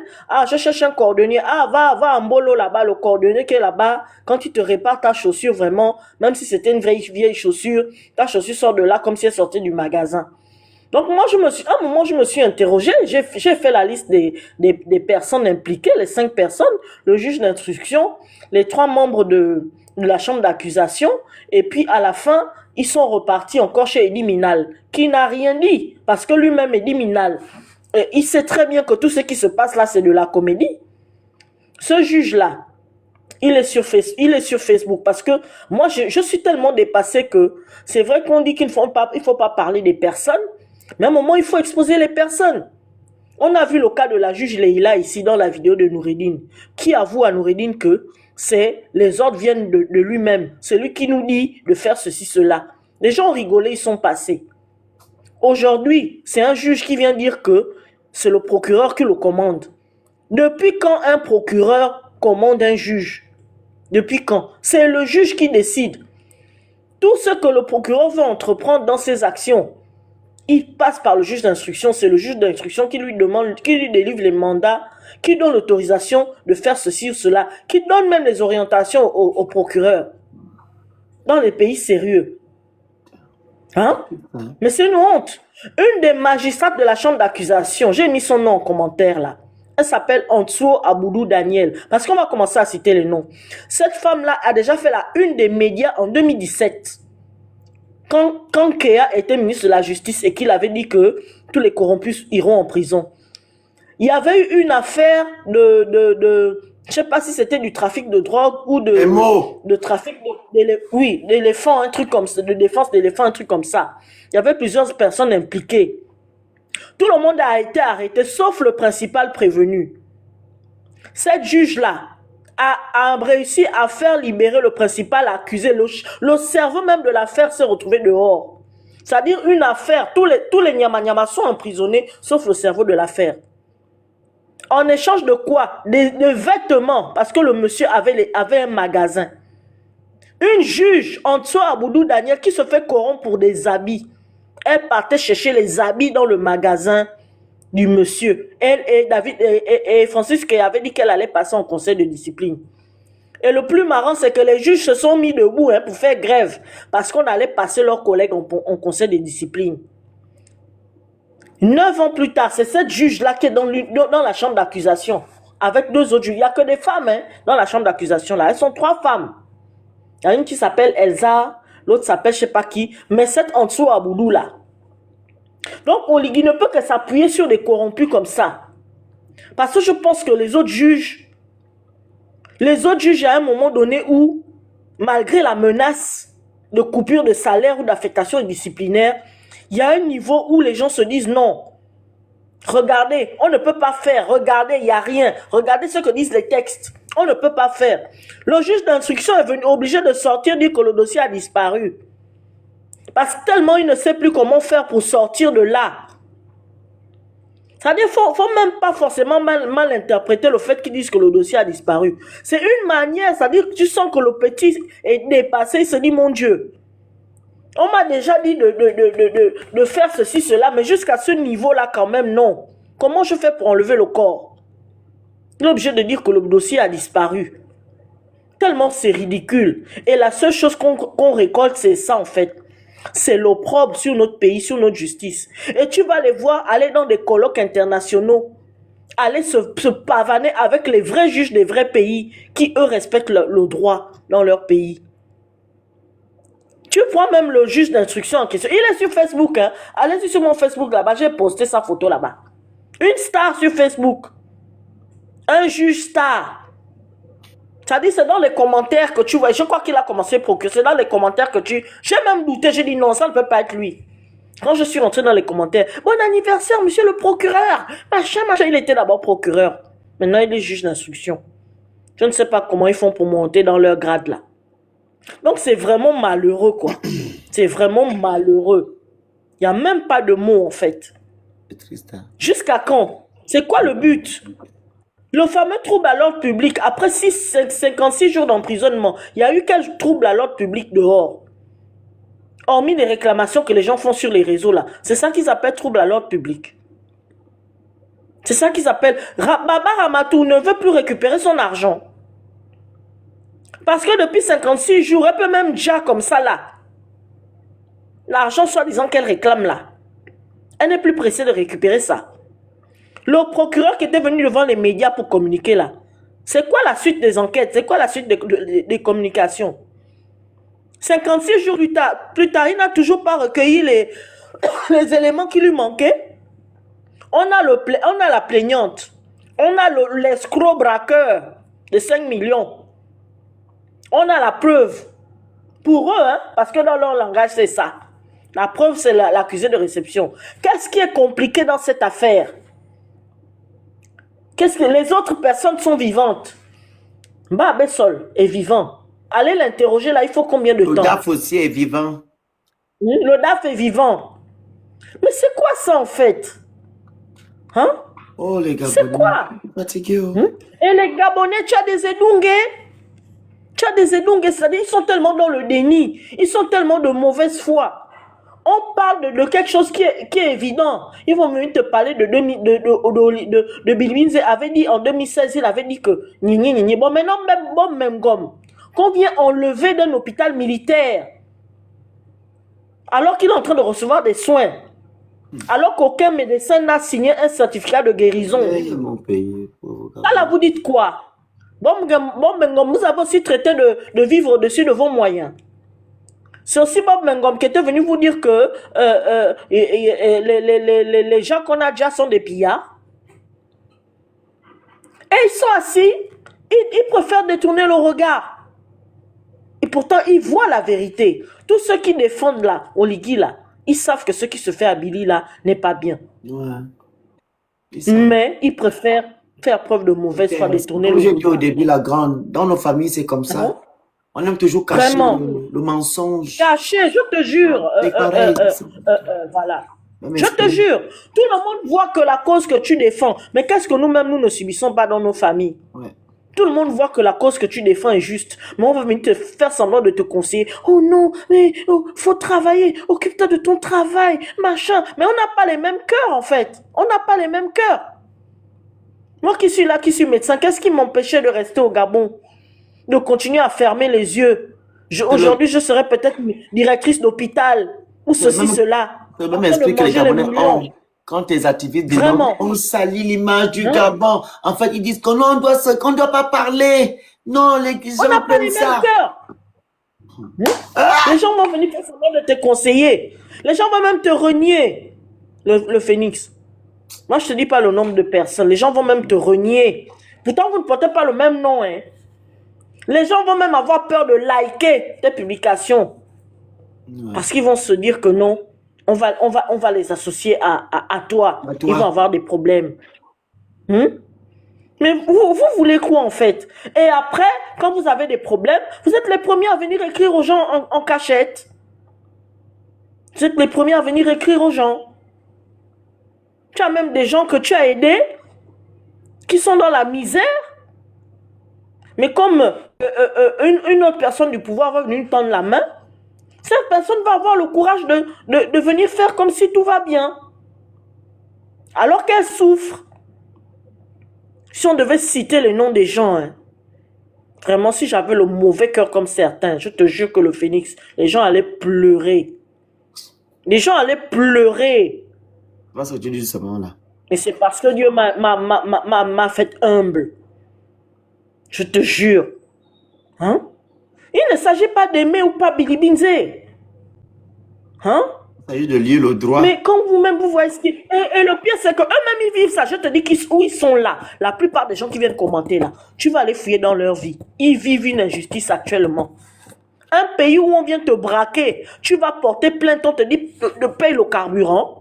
Je cherche un cordonnier. Va en bolo là-bas, le cordonnier qui est là-bas. Quand tu te répares ta chaussure, vraiment, même si c'était une vieille chaussure, ta chaussure sort de là comme si elle sortait du magasin. Donc moi, à un moment, je me suis interrogé. J'ai fait la liste des personnes impliquées, les 5 personnes, le juge d'instruction, les 3 membres de la chambre d'accusation, et puis à la fin, ils sont repartis encore chez Eddie Minal, qui n'a rien dit, parce que lui-même Eddie Minal, il sait très bien que tout ce qui se passe là, c'est de la comédie. Ce juge-là, il est sur Facebook, parce que moi, je suis tellement dépassé que c'est vrai qu'on dit qu'il ne faut pas parler des personnes, mais à un moment, il faut exposer les personnes. On a vu le cas de la juge Leïla ici dans la vidéo de Noureddine, qui avoue à Noureddine que les ordres viennent de lui-même. C'est lui qui nous dit de faire ceci, cela. Les gens ont rigolé, ils sont passés. Aujourd'hui, c'est un juge qui vient dire que c'est le procureur qui le commande. Depuis quand un procureur commande un juge? Depuis quand? C'est le juge qui décide. Tout ce que le procureur veut entreprendre dans ses actions, il passe par le juge d'instruction. C'est le juge d'instruction qui lui demande, qui lui délivre les mandats, qui donne l'autorisation de faire ceci ou cela, qui donne même les orientations au procureur. Dans les pays sérieux. Hein? Mais c'est une honte. Une des magistrates de la chambre d'accusation, j'ai mis son nom en commentaire là. Elle s'appelle Antwo Aboudou Daniel. Parce qu'on va commencer à citer les noms. Cette femme-là a déjà fait la une des médias en 2017. Quand Kéa était ministre de la Justice et qu'il avait dit que tous les corrompus iront en prison. Il y avait eu une affaire je ne sais pas si c'était du trafic de drogue ou de trafic d'éléphants, un truc comme ça, de défense d'éléphants, un truc comme ça. Il y avait plusieurs personnes impliquées. Tout le monde a été arrêté, sauf le principal prévenu. Cette juge-là a réussi à faire libérer le principal accusé. Le cerveau même de l'affaire s'est retrouvé dehors. C'est-à-dire une affaire, tous les nyama sont emprisonnés, sauf le cerveau de l'affaire. En échange de quoi? Des vêtements, parce que le monsieur avait un magasin. Une juge, Antwo Aboudou Daniel, qui se fait corrompre pour des habits. Elle partait chercher les habits dans le magasin du monsieur. Elle et David et Francis qui avait dit qu'elle allait passer en conseil de discipline. Et le plus marrant, c'est que les juges se sont mis debout pour faire grève, parce qu'on allait passer leurs collègues en conseil de discipline. 9 ans plus tard, c'est cette juge-là qui est dans la chambre d'accusation, avec 2 autres juges. Il n'y a que des femmes dans la chambre d'accusation là. Elles sont 3 femmes. Il y a une qui s'appelle Elsa, l'autre s'appelle je ne sais pas qui, mais cette Antwo Aboudou là. Donc Oligui ne peut que s'appuyer sur des corrompus comme ça. Parce que je pense que les autres juges, à un moment donné où, malgré la menace de coupure de salaire ou d'affectation disciplinaire, il y a un niveau où les gens se disent non. Regardez, on ne peut pas faire. Regardez, il n'y a rien. Regardez ce que disent les textes. On ne peut pas faire. Le juge d'instruction est obligé de sortir, dire que le dossier a disparu. Parce que tellement il ne sait plus comment faire pour sortir de là. C'est-à-dire qu'il ne faut même pas forcément mal interpréter le fait qu'ils disent que le dossier a disparu. C'est une manière, c'est-à-dire que tu sens que le petit est dépassé, il se dit mon Dieu. On m'a déjà dit de faire ceci, cela, mais jusqu'à ce niveau-là quand même, non. Comment je fais pour enlever le corps? Il est obligé de dire que le dossier a disparu. Tellement c'est ridicule. Et la seule chose qu'on récolte, c'est ça en fait. C'est l'opprobre sur notre pays, sur notre justice. Et tu vas les voir aller dans des colloques internationaux, aller se pavaner avec les vrais juges des vrais pays qui, eux, respectent le droit dans leur pays. Tu vois même le juge d'instruction en question. Il est sur Facebook. Hein. Allez-y sur mon Facebook là-bas. J'ai posté sa photo là-bas. Une star sur Facebook. Un juge star. C'est-à-dire, c'est dans les commentaires que tu vois. Je crois qu'il a commencé à procurer. C'est dans les commentaires que tu... J'ai même douté. J'ai dit non, ça ne peut pas être lui. Quand je suis rentré dans les commentaires. Bon anniversaire, monsieur le procureur. Machin, machin. Il était d'abord procureur. Maintenant, il est juge d'instruction. Je ne sais pas comment ils font pour monter dans leur grade là. Donc, c'est vraiment malheureux, quoi. C'est vraiment malheureux. Il n'y a même pas de mots, en fait. C'est triste, hein? Jusqu'à quand? C'est quoi le but? Le fameux trouble à l'ordre public, après 56 jours d'emprisonnement, il y a eu quel trouble à l'ordre public dehors? Hormis les réclamations que les gens font sur les réseaux, là. C'est ça qu'ils appellent trouble à l'ordre public. C'est ça qu'ils appellent... Baba Ramatou ne veut plus récupérer son argent. Parce que depuis 56 jours, elle peut même déjà comme ça là. L'argent soi-disant qu'elle réclame là. Elle n'est plus pressée de récupérer ça. Le procureur qui était venu devant les médias pour communiquer là. C'est quoi la suite des enquêtes? C'est quoi la suite des communications? 56 jours plus tard, il n'a toujours pas recueilli les éléments qui lui manquaient. On a la plaignante. On a l'escroc braqueur de 5 millions. On a la preuve. Pour eux, hein, parce que dans leur langage, c'est ça. La preuve, c'est l'accusé de réception. Qu'est-ce qui est compliqué dans cette affaire? Qu'est-ce que les autres personnes sont vivantes? Mbaba Sol est vivant. Allez l'interroger là, il faut combien de Le temps? DAF aussi est vivant. Le DAF est vivant. Mais c'est quoi ça en fait? Hein? Oh, les C'est Gabonais. quoi? Fatigué, oh. Et les Gabonais, tu as des Edungé. Tu as des Edungé, c'est-à-dire ils sont tellement dans le déni. Ils sont tellement de mauvaise foi. On parle de quelque chose qui est évident. Ils vont venir te parler de Bill Binze avait dit en 2016, il avait dit que bon maintenant même gomme qu'on vient enlever d'un hôpital militaire alors qu'il est en train de recevoir des soins, alors qu'aucun médecin n'a signé un certificat de guérison. Mon pays, pauvre Ça là, vous dites quoi? Bon, vous avez aussi traité de vivre au-dessus de vos moyens. C'est aussi Bob Mengom qui était venu vous dire que les gens qu'on a déjà sont des pillards. Et ils sont assis, ils préfèrent détourner le regard. Et pourtant, ils voient la vérité. Tous ceux qui défendent là, Oligui là, ils savent que ce qui se fait à Billy là n'est pas bien. Ouais. Mais ils préfèrent faire preuve de mauvaise foi, détourner le Comme j'ai dit regard. au début, la grande, dans nos familles, c'est comme ça. On aime toujours cacher Vraiment. le mensonge. Caché, je te jure. C'est pareil. Voilà. Même Je te jure, tout le monde voit que la cause que tu défends, mais qu'est-ce que nous-mêmes, nous ne subissons pas dans nos familles? Ouais. Tout le monde voit que la cause que tu défends est juste, mais on va venir te faire semblant de te conseiller. Oh non, mais faut travailler, occupe-toi de ton travail, machin. Mais on n'a pas les mêmes cœurs, en fait. On n'a pas les mêmes cœurs. Moi qui suis là, qui suis médecin, qu'est-ce qui m'empêchait de rester au Gabon? De continuer à fermer les yeux? Aujourd'hui, je serais peut-être directrice d'hôpital, ou ceci, cela. Je peux même expliquer que les Gabonais ont, quand les activistes disent on salit l'image du Gabon. En fait, ils disent qu'on ne doit pas parler. Non, les gens on n'a pas les mêmes cœurs. Les gens vont venir faire semblant de te conseiller. Les gens vont même te renier, le phénix. Moi, je ne te dis pas le nombre de personnes. Les gens vont même te renier. Pourtant, vous ne portez pas le même nom. Hein. Les gens vont même avoir peur de liker tes publications. Ouais. Parce qu'ils vont se dire que non, on va les associer à toi. Ils vont avoir des problèmes. Mais vous voulez quoi en fait? Et après, quand vous avez des problèmes, vous êtes les premiers à venir écrire aux gens en cachette. Vous êtes les premiers à venir écrire aux gens. Tu as même des gens que tu as aidés, qui sont dans la misère. Mais comme une autre personne du pouvoir va venir tendre la main, cette personne va avoir le courage de venir faire comme si tout va bien. Alors qu'elle souffre. Si on devait citer les noms des gens, hein, vraiment, si j'avais le mauvais cœur comme certains, je te jure que le phénix, les gens allaient pleurer. Les gens allaient pleurer. Parce que Dieu dit ce moment-là. Et c'est parce que Dieu m'a fait humble. Je te jure. Hein? Il ne s'agit pas d'aimer ou pas Billy Binze. Hein? Il s'agit de lire le droit. Mais quand vous-même, vous voyez... Et le pire, c'est qu'eux-mêmes, ils vivent ça. Je te dis où ils sont là. La plupart des gens qui viennent commenter là, tu vas aller fouiller dans leur vie. Ils vivent une injustice actuellement. Un pays où on vient te braquer, tu vas porter plainte, on te dit de payer le carburant.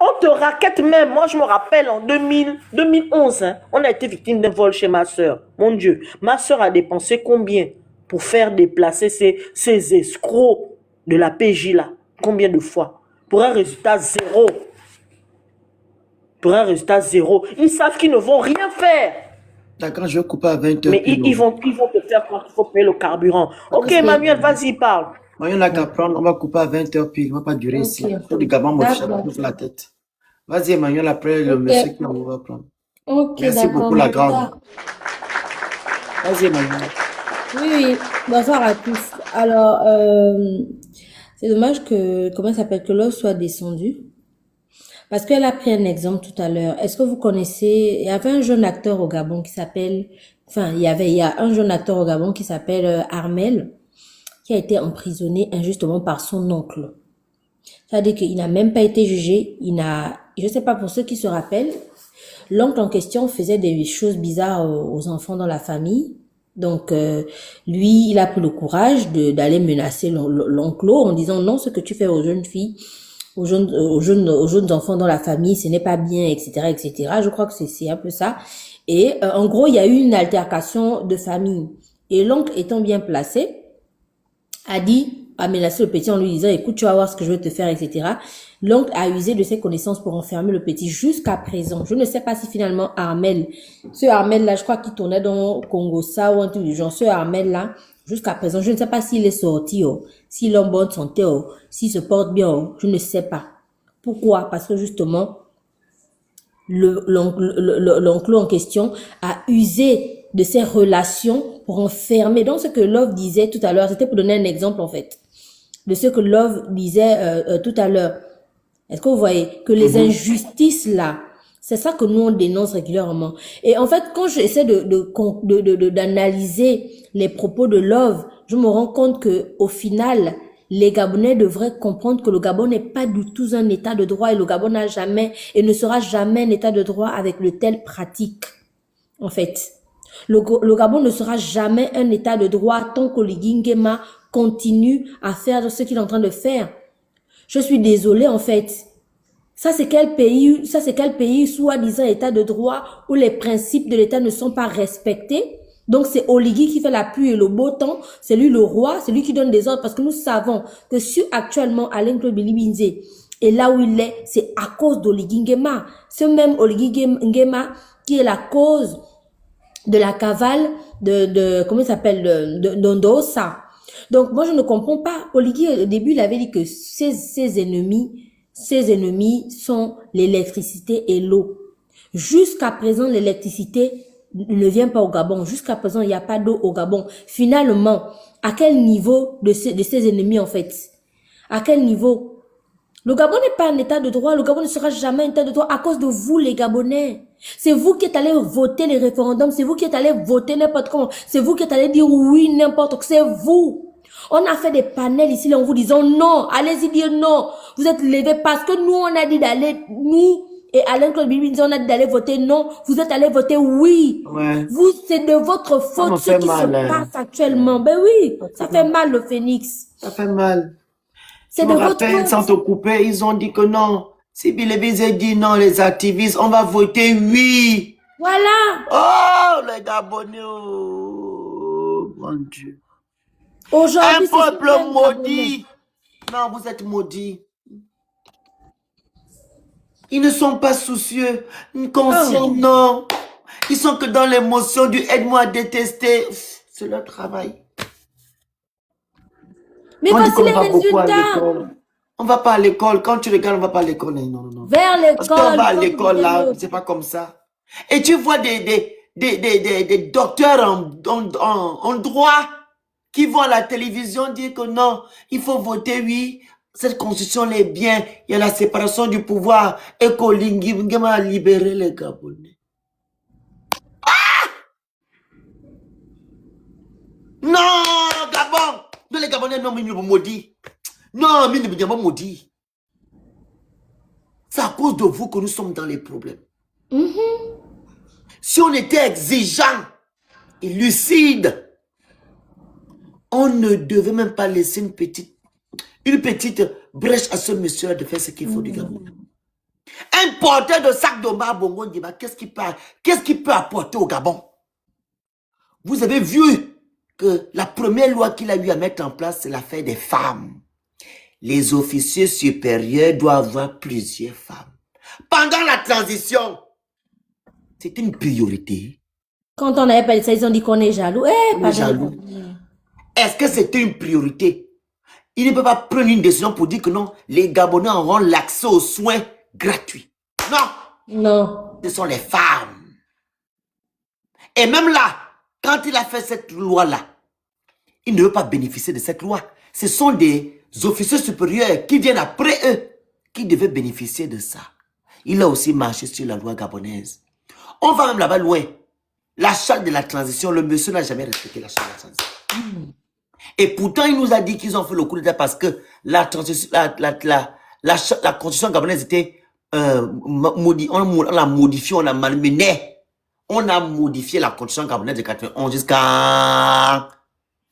On te raquette même. Moi, je me rappelle en 2011, hein, on a été victime d'un vol chez ma soeur. Mon Dieu, ma soeur a dépensé combien pour faire déplacer ces escrocs de la PJ là? Combien de fois? Pour un résultat zéro. Pour un résultat zéro. Ils savent qu'ils ne vont rien faire. D'accord, je vais couper à 20h. Mais ils vont te faire croire qu'il faut payer le carburant. Ok, Emmanuel, vas-y, parle. Moi, il y en a qu'à prendre, on va couper à 20h pile. On ne va pas durer ici. Le Gabon m'a fait la tête. Vas-y, Emmanuel, après le monsieur qui va prendre. Merci beaucoup, la grande. Vas-y, Emmanuel. Oui, bonsoir à tous. Alors, c'est dommage que, comment ça s'appelle, que l'eau soit descendue. Parce qu'elle a pris un exemple tout à l'heure. Est-ce que vous connaissez, il y avait un jeune acteur au Gabon qui s'appelle, il y a un jeune acteur au Gabon qui s'appelle Armel, qui a été emprisonné injustement par son oncle. C'est-à-dire qu'il n'a même pas été jugé, je sais pas pour ceux qui se rappellent, l'oncle en question faisait des choses bizarres aux enfants dans la famille. Donc, lui, il a pris le courage d'aller menacer l'oncle en disant non, ce que tu fais aux jeunes filles, aux jeunes enfants dans la famille, ce n'est pas bien, etc., etc. Je crois que c'est un peu ça. Et en gros, il y a eu une altercation de famille. Et l'oncle, étant bien placé, a dit, a menacé le petit en lui disant, écoute, tu vas voir ce que je vais te faire, etc. L'oncle a usé de ses connaissances pour enfermer le petit jusqu'à présent. Je ne sais pas si finalement Armel, ce Armel-là, je crois qu'il tournait dans Congo ça ou un truc du genre, ce Armel-là, jusqu'à présent, je ne sais pas s'il est sorti, s'il est en bonne santé, s'il se porte bien, je ne sais pas. Pourquoi? Parce que justement, l'oncle en question a usé de ses relations pour enfermer. Donc, ce que Love disait tout à l'heure, c'était pour donner un exemple, en fait, de ce que Love disait tout à l'heure. Est-ce que vous voyez que les injustices, là, c'est ça que nous, on dénonce régulièrement. Et en fait, quand j'essaie d'analyser les propos de Love, je me rends compte que au final, les Gabonais devraient comprendre que le Gabon n'est pas du tout un état de droit et le Gabon n'a jamais et ne sera jamais un état de droit avec de telles pratiques. En fait, le Gabon ne sera jamais un état de droit tant que Oligui Nguema continue à faire ce qu'il est en train de faire. Je suis désolée, en fait. Ça, c'est quel pays, soi-disant état de droit, où les principes de l'état ne sont pas respectés? Donc, c'est Oligui qui fait la pluie et le beau temps. C'est lui le roi, c'est lui qui donne des ordres parce que nous savons que si actuellement Alain Claude Bilibinze est là où il est, c'est à cause d'Oligui Nguema. Ce même Oligui Nguema qui est la cause de la cavale comment il s'appelle, d'Ondosa. Donc, moi, je ne comprends pas. Oligui, au début, il avait dit que ses ennemis sont l'électricité et l'eau. Jusqu'à présent, l'électricité ne vient pas au Gabon. Jusqu'à présent, il n'y a pas d'eau au Gabon. Finalement, à quel niveau de ses ennemis, en fait? À quel niveau? Le Gabon n'est pas un état de droit. Le Gabon ne sera jamais un état de droit à cause de vous, les Gabonais. C'est vous qui êtes allés voter les référendums. C'est vous qui êtes allés voter n'importe comment. C'est vous qui êtes allés dire oui, n'importe quoi. C'est vous. On a fait des panels ici, là, en vous disant non. Allez-y dire non. Vous êtes levés parce que nous, on a dit d'aller, nous, et Alain Claude Bilibinze, on a dit d'aller voter non. Vous êtes allés voter oui. Ouais. Vous, c'est de votre faute ce qui se passe actuellement. Ben oui, ça fait mal, le Phénix. Ça fait mal. C'est Je de me votre rappelle, sans te faute. couper, ils ont dit que non. Si Bilibinze dit non, les activistes, on va voter oui. Voilà. Oh, les Gabonais, oh, mon Dieu. Aujourd'hui, Un peuple maudit. Non, vous êtes maudits. Ils ne sont pas soucieux, conscients, non. Ils sont que dans l'émotion du aide-moi à détester. C'est leur travail. Mais On dit voici qu'on les va beaucoup à résultats. l'école. On va pas à l'école. Quand tu regardes, on va pas à l'école. Non, non, non. Vers Parce qu'on va à l'école. l'école, là, c'est pas comme ça. Et tu vois des docteurs en droit qui vont à la télévision dire que non, il faut voter oui. Cette constitution est bien. Il y a la séparation du pouvoir. Et qu'Oligui Nguema a libéré les Gabonais. Non, Gabon. Non, les Gabonais, non, mais ils nous maudits. Non, mais ils nous pas maudits. C'est à cause de vous que nous sommes dans les problèmes. Si on était exigeant et lucide, on ne devait même pas laisser une petite brèche à ce monsieur-là de faire ce qu'il faut du Gabon. Un porteur de sac de Omar Bongo Ndimba, qu'est-ce qu'il peut apporter au Gabon? Vous avez vu que la première loi qu'il a eu à mettre en place, c'est l'affaire des femmes. Les officiers supérieurs doivent avoir plusieurs femmes. Pendant la transition, c'est une priorité. Quand on avait parlé de ça, ils ont dit qu'on est jaloux. On est jaloux. Est-ce que c'était une priorité? Il ne peut pas prendre une décision pour dire que non, les Gabonais auront l'accès aux soins gratuits. Non. Non. Ce sont les femmes. Et même là, quand il a fait cette loi-là, il ne veut pas bénéficier de cette loi. Ce sont des officiers supérieurs qui viennent après eux qui devaient bénéficier de ça. Il a aussi marché sur la loi gabonaise. On va même là-bas loin. La charte de la transition, le monsieur n'a jamais respecté la charte de la transition. Et pourtant, il nous a dit qu'ils ont fait le coup d'état parce que la constitution gabonaise était on l'a modifiée, on l'a malmenée. On a modifié la constitution gabonaise de 91 jusqu'à...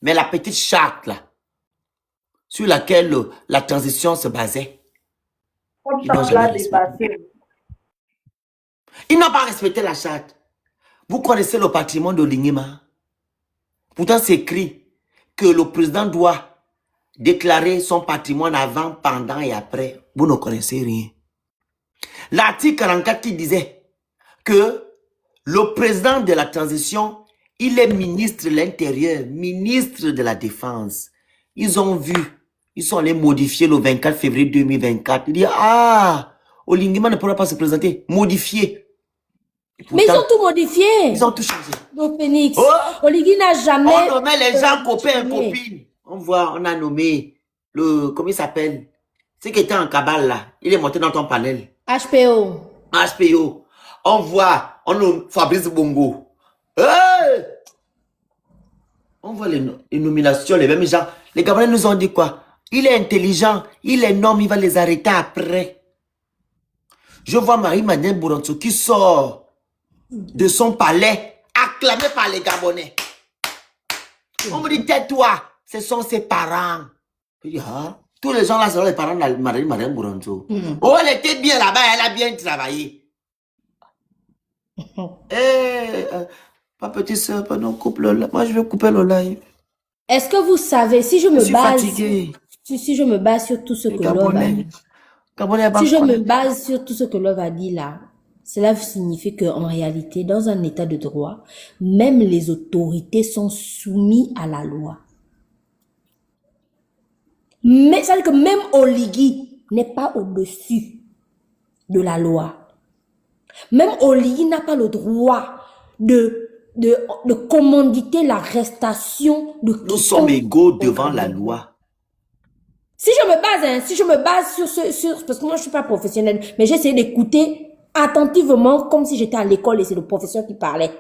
Mais la petite charte là, sur laquelle la transition se basait, ils n'ont pas respecté la charte. Vous connaissez le patrimoine de Lingima? Pourtant, c'est écrit que le président doit déclarer son patrimoine avant, pendant et après. Vous ne connaissez rien. L'article 44 qui disait que le président de la transition, il est ministre de l'Intérieur, ministre de la Défense. Ils ont vu, ils sont allés modifier le 24 février 2024. Ils disent, ah, Olingima ne pourra pas se présenter. Modifier. Mais ils ont tout modifié. Ils ont tout changé. Donc, Phoenix, Oh, Oligui n'a jamais... on nommait les gens copains, copines. On a nommé le, comment il s'appelle? Ce qui était en cabale là. Il est monté dans ton panel. HPO. HPO. On nomme Fabrice Bongo. Hey! On voit les nominations, les mêmes gens. Les Gabonais nous ont dit quoi? Il est intelligent, il est nomme, il va les arrêter après. Je vois Marie-Madeleine Bourantou qui sort de son palais, acclamé par les Gabonais. On me dit, tais-toi, ce sont ses parents. Je dis, ah, tous les gens là sont les parents de Marie-Madeleine Bourantou. Oh, elle était bien là-bas, elle a bien travaillé. Ma petite soeur, pardon, coupe le live. Moi, je vais couper le live. Est-ce que vous savez, si je Je me suis base, fatigué. si je me base sur tout ce Les que Love a Gabonais. dit, Gabonais, si je me base sur tout ce que Love a dit là, cela signifie qu'en réalité, dans un état de droit, même les autorités sont soumises à la loi. Mais ça veut dire que même Oligui n'est pas au-dessus de la loi. Même Oligui n'a pas le droit de commanditer l'arrestation de Nous sommes égaux devant la loi. Si je me base sur parce que moi je suis pas professionnelle, mais j'ai essayé d'écouter attentivement comme si j'étais à l'école et c'est le professeur qui parlait.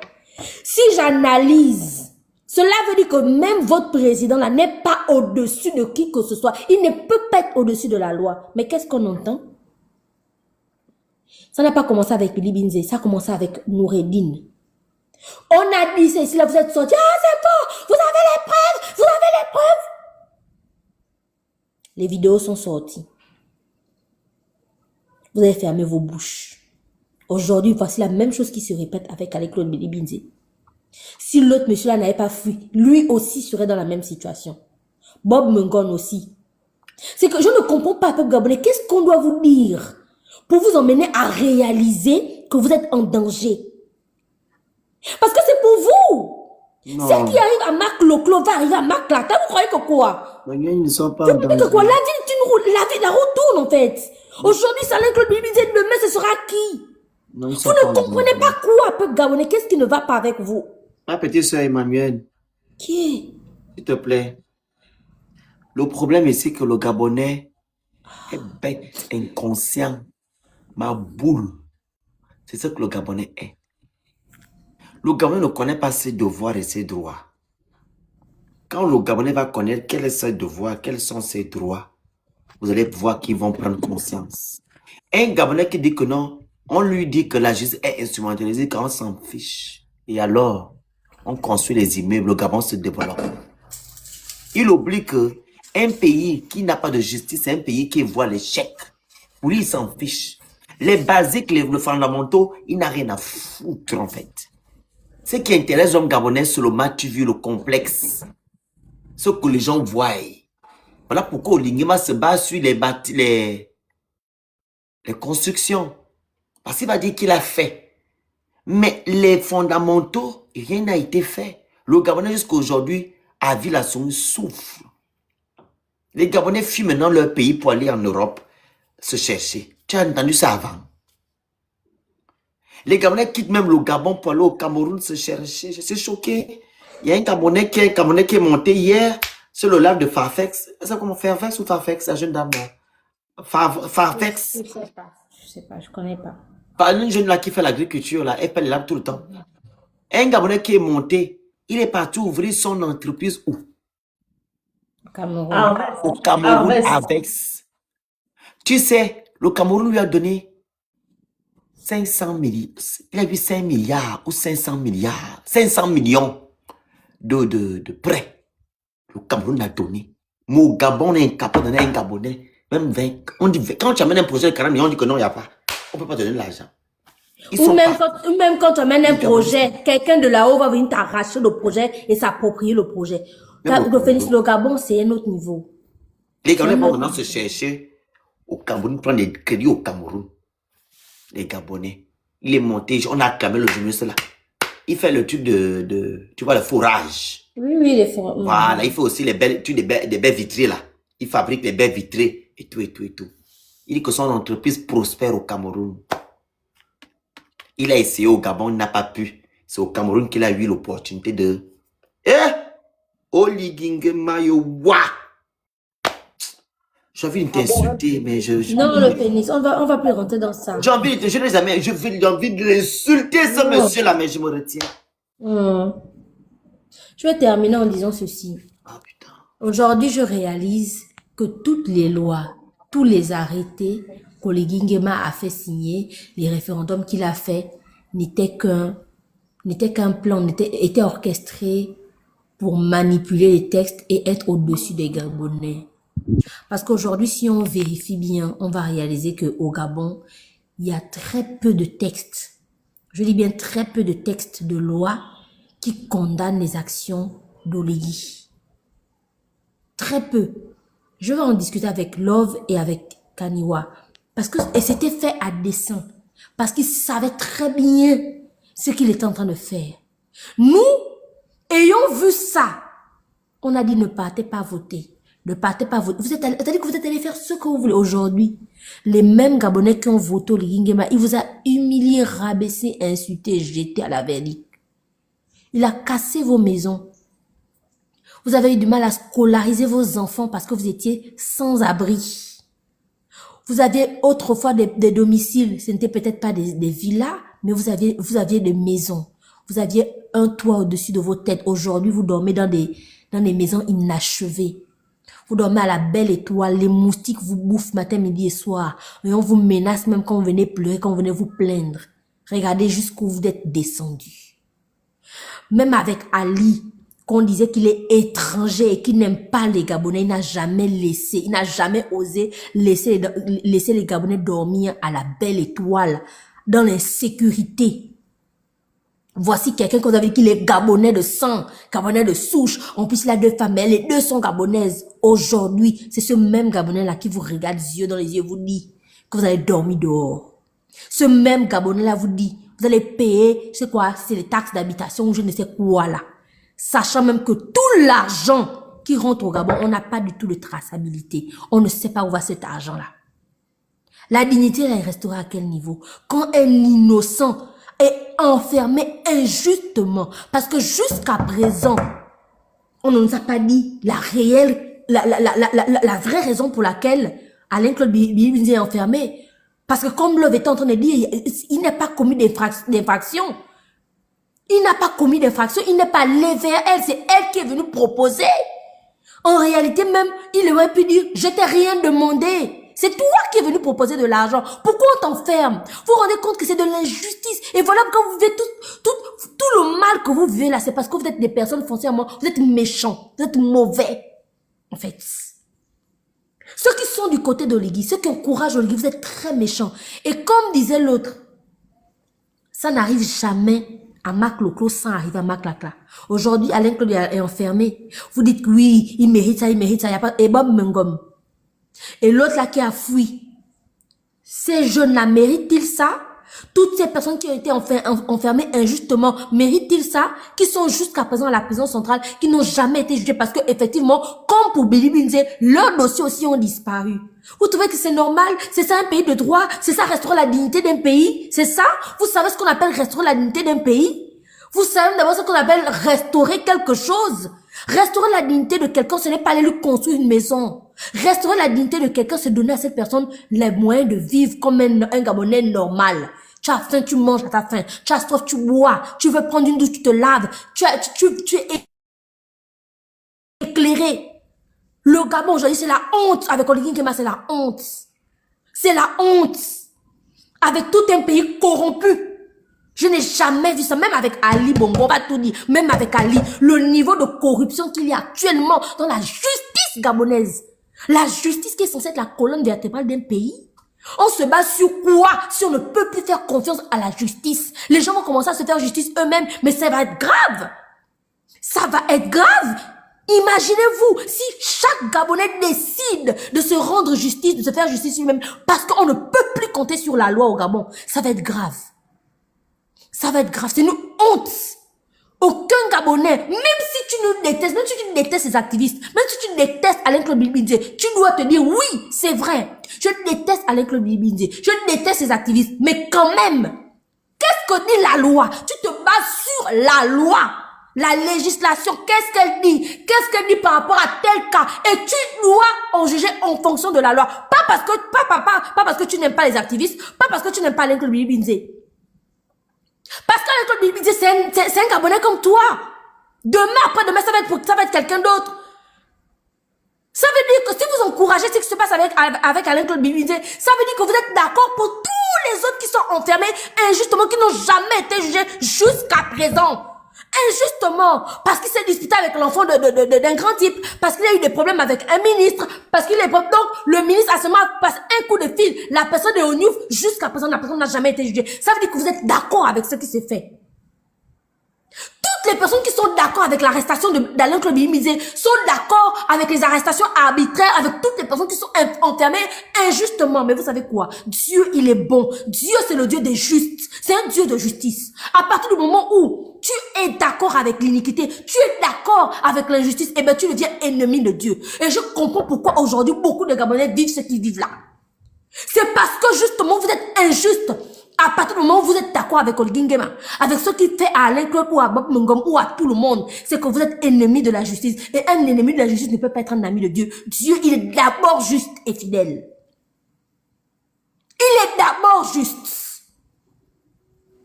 Si j'analyse, cela veut dire que même votre président là n'est pas au-dessus de qui que ce soit. Il ne peut pas être au-dessus de la loi. Mais qu'est-ce qu'on entend? Ça n'a pas commencé avec Billy Binze, ça a commencé avec Noureddine. On a dit, c'est ici là, vous êtes sortis, ah c'est bon, vous avez les preuves, vous avez les preuves. Les vidéos sont sorties. Vous avez fermé vos bouches. Aujourd'hui, voici la même chose qui se répète avec Claude Billy Binze. Si l'autre monsieur là n'avait pas fui, lui aussi serait dans la même situation. Bob Mengon aussi. C'est que je ne comprends pas, peuple gabonais, qu'est-ce qu'on doit vous dire pour vous emmener à réaliser que vous êtes en danger? Parce que c'est pour vous. Non. Celle qui arrive à Marc Loclo va arriver à Marc Clata. Vous croyez que quoi? Ils ne sont pas Vous en croyez que danger. quoi? La vie est une route. La route tourne en fait. Aujourd'hui, ça Claude Billy Binze, demain, ce sera qui? Non, ils Vous sont pas ne en comprenez danger. pas quoi, peuple gabonais? Qu'est-ce qui ne va pas avec vous? Ma petite soeur Emmanuel, Qui s'il te plaît. Le problème ici que le Gabonais est bête, inconscient, ma boule. C'est ce que le Gabonais est. Le Gabonais ne connaît pas ses devoirs et ses droits. Quand le Gabonais va connaître quels sont ses devoirs, quels sont ses droits, vous allez voir qu'ils vont prendre conscience. Un Gabonais qui dit que non, on lui dit que la justice est instrumentalisée, qu'on s'en fiche. Et alors, on construit les immeubles, le Gabon se développe. Il oublie que un pays qui n'a pas de justice, c'est un pays qui voit les chèques. Pour lui, il s'en fiche. Les basiques, les fondamentaux, il n'a rien à foutre en fait. Ce qui intéresse l'homme gabonais, c'est le match vu, le complexe. Ce que les gens voient. Voilà pourquoi Olingima se base sur les constructions. Parce qu'il va dire qu'il a fait. Mais fondamentaux, rien n'a été fait. Le Gabonais jusqu'à aujourd'hui, à Villasson, souffre. Les Gabonais fuient maintenant leur pays pour aller en Europe se chercher. Tu as entendu ça avant? Les Gabonais quittent même le Gabon pour aller au Cameroun se chercher. Je suis choqué. Il y a un Gabonais qui est monté hier sur le live de Farfex. C'est comment Fairfax ou Farfex, la jeune dame là? Farfex. Je sais pas, je connais pas. Par une jeune là qui fait l'agriculture là, elle fait les labs tout le temps. Un Gabonais qui est monté, il est parti ouvrir son entreprise où? Cameroun. Au Cameroun avec. Tu sais, le Cameroun lui a donné 500 millions. Il a eu 5 milliards ou 500 milliards. 500 millions de prêts. Le Cameroun a donné. Mais au Gabon, on est incapable de donner un Gabonais. Même 20. On dit, quand tu amènes un projet de 40 millions, on dit que non, il n'y a pas. On ne peut pas te donner l'argent. Ils sont pas... Ou même quand on mène un projet, quelqu'un de là-haut va venir t'arracher le projet et s'approprier le projet. Le Gabon, c'est un autre niveau. Les Gabonais vont maintenant se chercher au Cameroun, prendre des crédits au Cameroun. Les Gabonais. Il est monté, on a acclamé le journaliste là. Il fait le truc tu vois, le fourrage. Oui, les fourrages. Voilà, il fait aussi des baies vitrées là. Il fabrique des baies vitrées et tout. Il dit que son entreprise prospère au Cameroun. Il a essayé au Gabon, il n'a pas pu. C'est au Cameroun qu'il a eu l'opportunité de... Oligingema Mayowa. J'ai envie de t'insulter, mais Non, le pénis, on va plus rentrer dans ça. J'ai envie de l'insulter, ce monsieur-là, mais je me retiens. Je vais terminer en disant ceci. Aujourd'hui, je réalise que toutes les lois, tous les arrêtés qu'Oligui Nguema a fait signer, les référendums qu'il a fait, n'étaient qu'un plan, étaient orchestrés pour manipuler les textes et être au-dessus des Gabonais. Parce qu'aujourd'hui, si on vérifie bien, on va réaliser qu'au Gabon, il y a très peu de textes, je dis bien très peu de textes de loi qui condamnent les actions d'Oligui. Très peu. Je vais en discuter avec Love et avec Kaniwa. Et c'était fait à dessein. Parce qu'ils savaient très bien ce qu'il était en train de faire. Nous, ayant vu ça, on a dit ne partez pas voter. Ne partez pas voter. C'est-à-dire que vous êtes allés faire ce que vous voulez. Aujourd'hui, les mêmes Gabonais qui ont voté Oligui Nguema, il vous a humilié, rabaissé, insulté, jeté à la verdict. Il a cassé vos maisons. Vous avez eu du mal à scolariser vos enfants parce que vous étiez sans abri. Vous aviez autrefois des domiciles. Ce n'était peut-être pas des villas, mais vous aviez des maisons. Vous aviez un toit au-dessus de vos têtes. Aujourd'hui, vous dormez dans des maisons inachevées. Vous dormez à la belle étoile. Les moustiques vous bouffent matin, midi et soir. Et on vous menace même quand vous venez pleurer, quand vous venez vous plaindre. Regardez jusqu'où vous êtes descendu. Même avec Ali, qu'on disait qu'il est étranger et qu'il n'aime pas les Gabonais, il n'a jamais osé laisser les Gabonais dormir à la belle étoile, dans l'insécurité. Voici quelqu'un qu'on avait dit qu'il est Gabonais de sang, Gabonais de souche. En plus, il a 2 femmes, les 2 sont Gabonaises. Aujourd'hui, c'est ce même Gabonais-là qui vous regarde les yeux dans les yeux, vous dit que vous allez dormir dehors. Ce même Gabonais-là vous dit, vous allez payer, c'est quoi, c'est les taxes d'habitation ou je ne sais quoi là. Sachant même que tout l'argent qui rentre au Gabon, on n'a pas du tout de traçabilité. On ne sait pas où va cet argent-là. La dignité, elle restera à quel niveau? Quand un innocent est enfermé injustement, parce que jusqu'à présent, on ne nous a pas dit la vraie raison pour laquelle Alain-Claude Bibi est enfermé. Parce que comme Love était en train de dire, il n'a pas commis d'infraction. Il n'a pas commis d'infraction, il n'est pas allé vers elle, c'est elle qui est venue proposer. En réalité même, il aurait pu dire, je t'ai rien demandé. C'est toi qui es venu proposer de l'argent. Pourquoi on t'enferme? Vous vous rendez compte que c'est de l'injustice. Et voilà, quand vous vivez tout le mal que vous vivez là, c'est parce que vous êtes des personnes foncièrement, vous êtes méchants, vous êtes mauvais. En fait. Ceux qui sont du côté d'Oligui, ceux qui encouragent Oligui, vous êtes très méchants. Et comme disait l'autre, ça n'arrive jamais à Marc Loclo sans arriver à Marc Lacla. Aujourd'hui, Alain Claude est enfermé. Vous dites que oui, il mérite ça, il n'y a pas. Et Bob Mengom. Et l'autre là qui a fui. Ces jeunes-là méritent-ils ça? Toutes ces personnes qui ont été enfermées injustement, méritent-ils ça? Qui sont jusqu'à présent à la prison centrale, qui n'ont jamais été jugées parce que effectivement, comme pour Billy Binze, leurs dossiers aussi ont disparu. Vous trouvez que c'est normal? C'est ça un pays de droit? C'est ça restaurer la dignité d'un pays? C'est ça? Vous savez ce qu'on appelle restaurer la dignité d'un pays? Vous savez d'abord ce qu'on appelle restaurer quelque chose? Restaurer la dignité de quelqu'un, ce n'est pas aller lui construire une maison. Restaurer la dignité de quelqu'un, c'est donner à cette personne les moyens de vivre comme un Gabonais normal. Tu as faim, tu manges à ta faim. Tu as soif, tu bois. Tu veux prendre une douche, tu te laves. Tu es éclairé. Le Gabon, aujourd'hui, c'est la honte. Avec Oligui Nguema, c'est la honte. C'est la honte. Avec tout un pays corrompu. Je n'ai jamais vu ça, même avec Ali Bongo, on va tout dire, même avec Ali, le niveau de corruption qu'il y a actuellement dans la justice gabonaise. La justice qui est censée être la colonne vertébrale d'un pays. On se base sur quoi? Si on ne peut plus faire confiance à la justice. Les gens vont commencer à se faire justice eux-mêmes, mais ça va être grave. Ça va être grave. Imaginez-vous si chaque Gabonais décide de se rendre justice, de se faire justice lui-même, parce qu'on ne peut plus compter sur la loi au Gabon. Ça va être grave. Ça va être grave. C'est une honte. Aucun Gabonais, même si tu nous détestes, même si tu détestes ces activistes, même si tu détestes Alain-Claude Bilibinze, tu dois te dire oui, c'est vrai. Je déteste Alain-Claude Bilibinze, je déteste ces activistes, mais quand même, qu'est-ce que dit la loi? Tu te bases sur la loi. La législation, qu'est-ce qu'elle dit? Qu'est-ce qu'elle dit par rapport à tel cas? Et tu dois en juger en fonction de la loi. Pas parce que tu n'aimes pas les activistes, pas parce que tu n'aimes pas Alain-Claude Bilibinze. Parce qu'Alain-Claude Bilibinze, c'est un Gabonais comme toi. Demain, après-demain, ça va être quelqu'un d'autre. Ça veut dire que si vous encouragez ce qui se passe avec Alain-Claude Bilibinze, ça veut dire que vous êtes d'accord pour tous les autres qui sont enfermés injustement, qui n'ont jamais été jugés jusqu'à présent. Injustement, parce qu'il s'est disputé avec l'enfant d'un grand type, parce qu'il a eu des problèmes avec un ministre, parce qu'il est... Donc, le ministre a seulement passé un coup de fil, la personne est au Niouf, jusqu'à présent, la personne n'a jamais été jugée. Ça veut dire que vous êtes d'accord avec ce qui s'est fait. Toutes les personnes qui sont d'accord avec l'arrestation d'Alain-Claude Bilibinze sont d'accord avec les arrestations arbitraires, avec toutes les personnes qui sont enfermées injustement. Mais vous savez quoi? Dieu, il est bon. Dieu, c'est le Dieu des justes. C'est un Dieu de justice. À partir du moment où tu es d'accord avec l'iniquité, tu es d'accord avec l'injustice, eh bien, tu deviens ennemi de Dieu. Et je comprends pourquoi aujourd'hui, beaucoup de Gabonais vivent ce qu'ils vivent là. C'est parce que justement, vous êtes injuste. À partir du moment où vous êtes d'accord avec Olguingema, avec ce qu'il fait à Alain-Claude ou à Bob Mungom ou à tout le monde, c'est que vous êtes ennemi de la justice. Et un ennemi de la justice ne peut pas être un ami de Dieu. Dieu, il est d'abord juste et fidèle. Il est d'abord juste.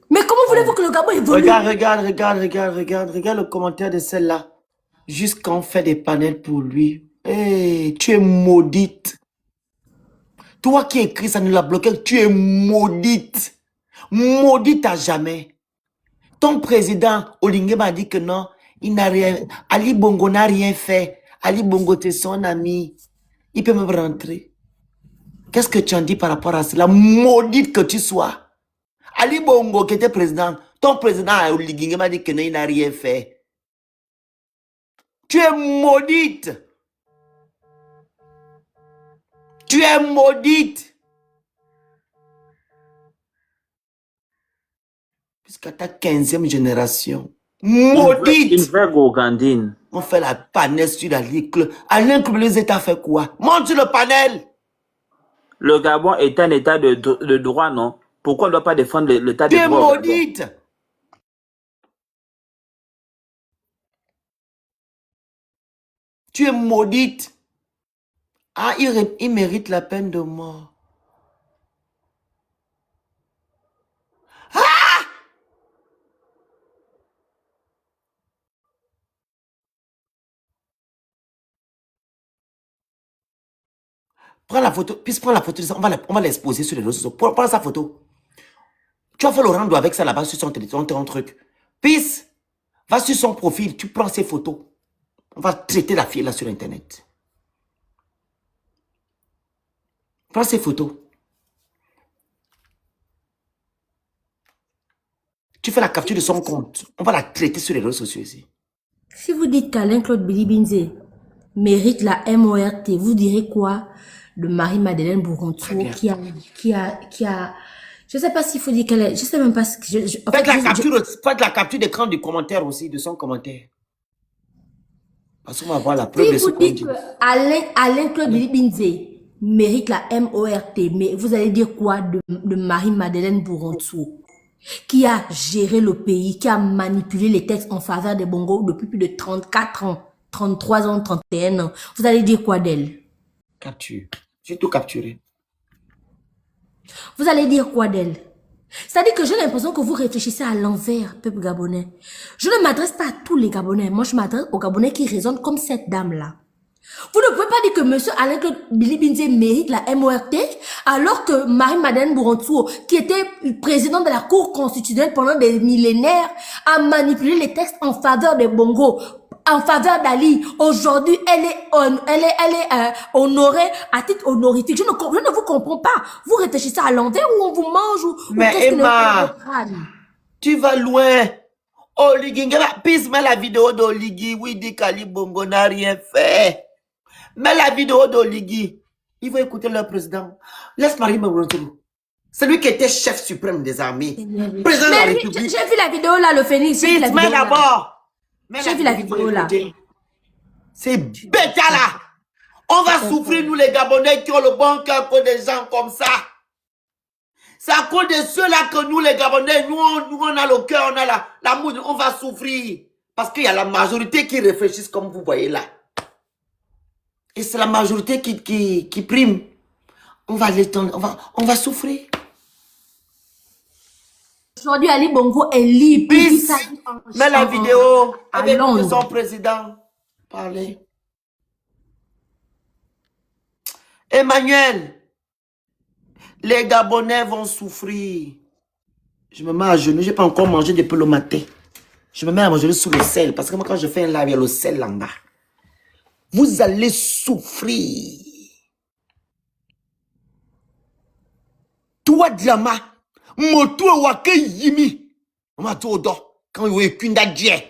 Mais comment voulez-vous que le Gabon évolue? Regarde le commentaire de celle-là. Juste quand on fait des panels pour lui. Hey, tu es maudite. Toi qui écris, ça nous l'a bloqué. Tu es maudite. Maudite à jamais. Ton président, Olingue m'a dit que non, il n'a rien. Ali Bongo n'a rien fait. Ali Bongo, t'es son ami. Il peut même rentrer. Qu'est-ce que tu en dis par rapport à cela? Maudite que tu sois. Ali Bongo qui était président, ton président Olingue m'a dit que non, il n'a rien fait. Tu es maudite. Tu es maudite. Jusqu'à ta 15e génération. Maudite. Une vraie gourgandine. On fait la panel sur la ligue. Alain les États fait quoi? Monte sur le panel. Le Gabon est un état de droit, non? Pourquoi on ne doit pas défendre l'état de droit? Tu es maudite. Tu es maudite. Ah, il mérite la peine de mort. Ah! Prends la photo, puis prends la photo, on va l'exposer sur les réseaux sociaux. Prends sa photo. Tu vas faire le rando avec ça là-bas sur son téléphone, ton truc. Puis, va sur son profil, tu prends ses photos. On va traiter la fille là sur Internet. Prends ses photos. Tu fais la capture de son compte. On va la traiter sur les réseaux sociaux ici. Si vous dites qu'Alain-Claude Bilibinze mérite la MORT, vous direz quoi de Marie-Madeleine Bourontou qui a... Je ne sais pas s'il faut dire qu'elle est... Je ne sais même pas ce que... Faites la capture d'écran du commentaire aussi, de son commentaire. Parce qu'on va voir la preuve de ce qu'on dit. Si vous dites qu'Alain-Claude Bilibinze mérite la MORT, mais vous allez dire quoi de Marie-Madeleine Bourontou qui a géré le pays, qui a manipulé les textes en faveur des Bongo depuis plus de 34 ans, 33 ans, 31 ans. Vous allez dire quoi d'elle? Capture. J'ai tout capturé. Vous allez dire quoi d'elle? C'est-à-dire que j'ai l'impression que vous réfléchissez à l'envers, peuple gabonais. Je ne m'adresse pas à tous les Gabonais. Moi, je m'adresse aux Gabonais qui raisonnent comme cette dame-là. Vous ne pouvez pas dire que monsieur Alain-Claude Bilibinze mérite la MORT alors que Marie-Madeleine Bourontou, qui était présidente de la Cour constitutionnelle pendant des millénaires, a manipulé les textes en faveur des Bongo. en faveur d'Ali. Aujourd'hui, elle est honorée à titre honorifique. Je ne vous comprends pas. Vous réfléchissez à l'envers ou on vous mange ou Mais qu'est-ce que Emma, tu vas loin. Oligui, pisse, mets la vidéo d'Oligui. Oui, dit qu'Ali Bongo n'a rien fait. Mets la vidéo d'Oligui. Il faut écouter leur président. Laisse Marie Mourontounou. C'est lui qui était chef suprême des armées. Président de la République. J'ai vu la vidéo là, le Phoenix. Vite, mets d'abord. J'ai vu la vidéo là. C'est bêta là. On va souffrir, nous les Gabonais qui ont le bon cœur pour des gens comme ça. C'est à cause de ceux-là que nous les Gabonais, nous on a le cœur, on a l'amour, on va souffrir. Parce qu'il y a la majorité qui réfléchissent comme vous voyez là. Et c'est la majorité qui prime. On va l'étendre, on va souffrir. Aujourd'hui, Ali Bongo est libre. Mets la vidéo avec son président. Parlez. Emmanuel, les Gabonais vont souffrir. Je me mets à genoux, je n'ai pas encore mangé depuis le matin. Je me mets à genoux sous le sel, parce que moi quand je fais un live, il y a le sel en bas. Vous allez souffrir. Toi, Diama, moto wake yimi. Matodo, quand il y a qu'une dadje.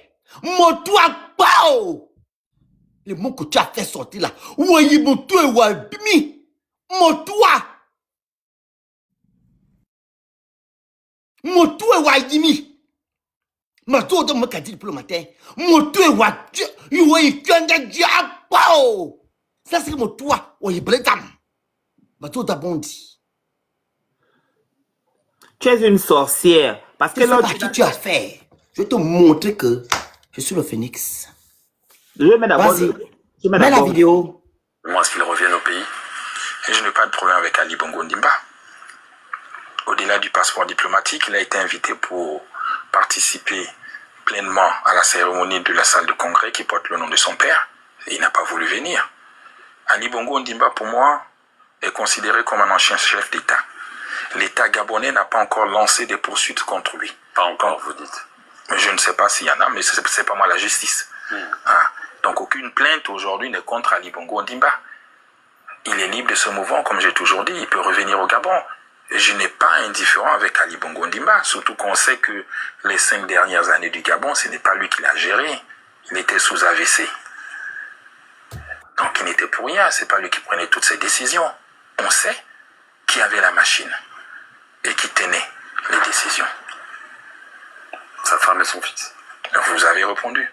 Moto pao. Le mot que tu as fait sortir là. Ouayi moto wabimi. Motoa. Moto wayimi. Matodo me dit pour le matin. Moto wabimi. Ouayi qu'une dadje pao. Ça c'est motoa. Ouayi bredam. Matodo bondi. Tu es une sorcière. Parce que là, tu as fait. Je vais te montrer que je suis le phénix. Je mets d'abord. Mets la vidéo. Moi, est-ce qu'il revienne au pays? Et je n'ai pas de problème avec Ali Bongo Ondimba. Au-delà du passeport diplomatique, il a été invité pour participer pleinement à la cérémonie de la salle de congrès qui porte le nom de son père. Et il n'a pas voulu venir. Ali Bongo Ondimba, pour moi, est considéré comme un ancien chef d'État. L'État gabonais n'a pas encore lancé des poursuites contre lui. Pas encore, vous dites. Mais je ne sais pas s'il y en a, mais ce n'est pas moi la justice. Hein? Donc aucune plainte aujourd'hui n'est contre Ali Bongo Ondimba. Il est libre de se mouvoir, comme j'ai toujours dit, il peut revenir au Gabon. Et je n'ai pas indifférent avec Ali Bongo Ondimba, surtout qu'on sait que les 5 dernières années du Gabon, ce n'est pas lui qui l'a géré. Il était sous AVC. Donc il n'était pour rien, c'est pas lui qui prenait toutes ces décisions. On sait qui avait la machine et qui tenait les décisions. Sa femme et son fils. Vous avez répondu.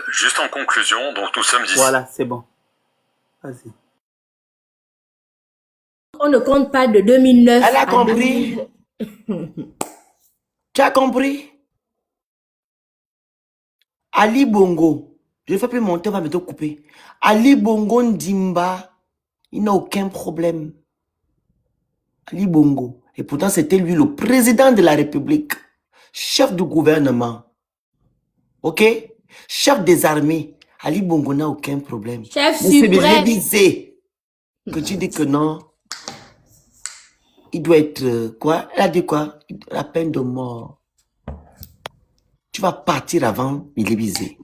Juste en conclusion, donc nous sommes ici. Voilà, c'est bon. Vas-y. On ne compte pas de 2009. Elle a compris. Tu as compris? Ali Bongo, je ne fais plus monter, on va me couper. Ali Bongo Ondimba, il n'a aucun problème. Ali Bongo. Et pourtant, c'était lui le président de la République, chef du gouvernement. Ok? Chef des armées. Ali Bongo n'a aucun problème. Chef suprême. Que tu dis que non. Il doit être quoi? Elle a dit quoi? La peine de mort. Tu vas partir avant Milivisé.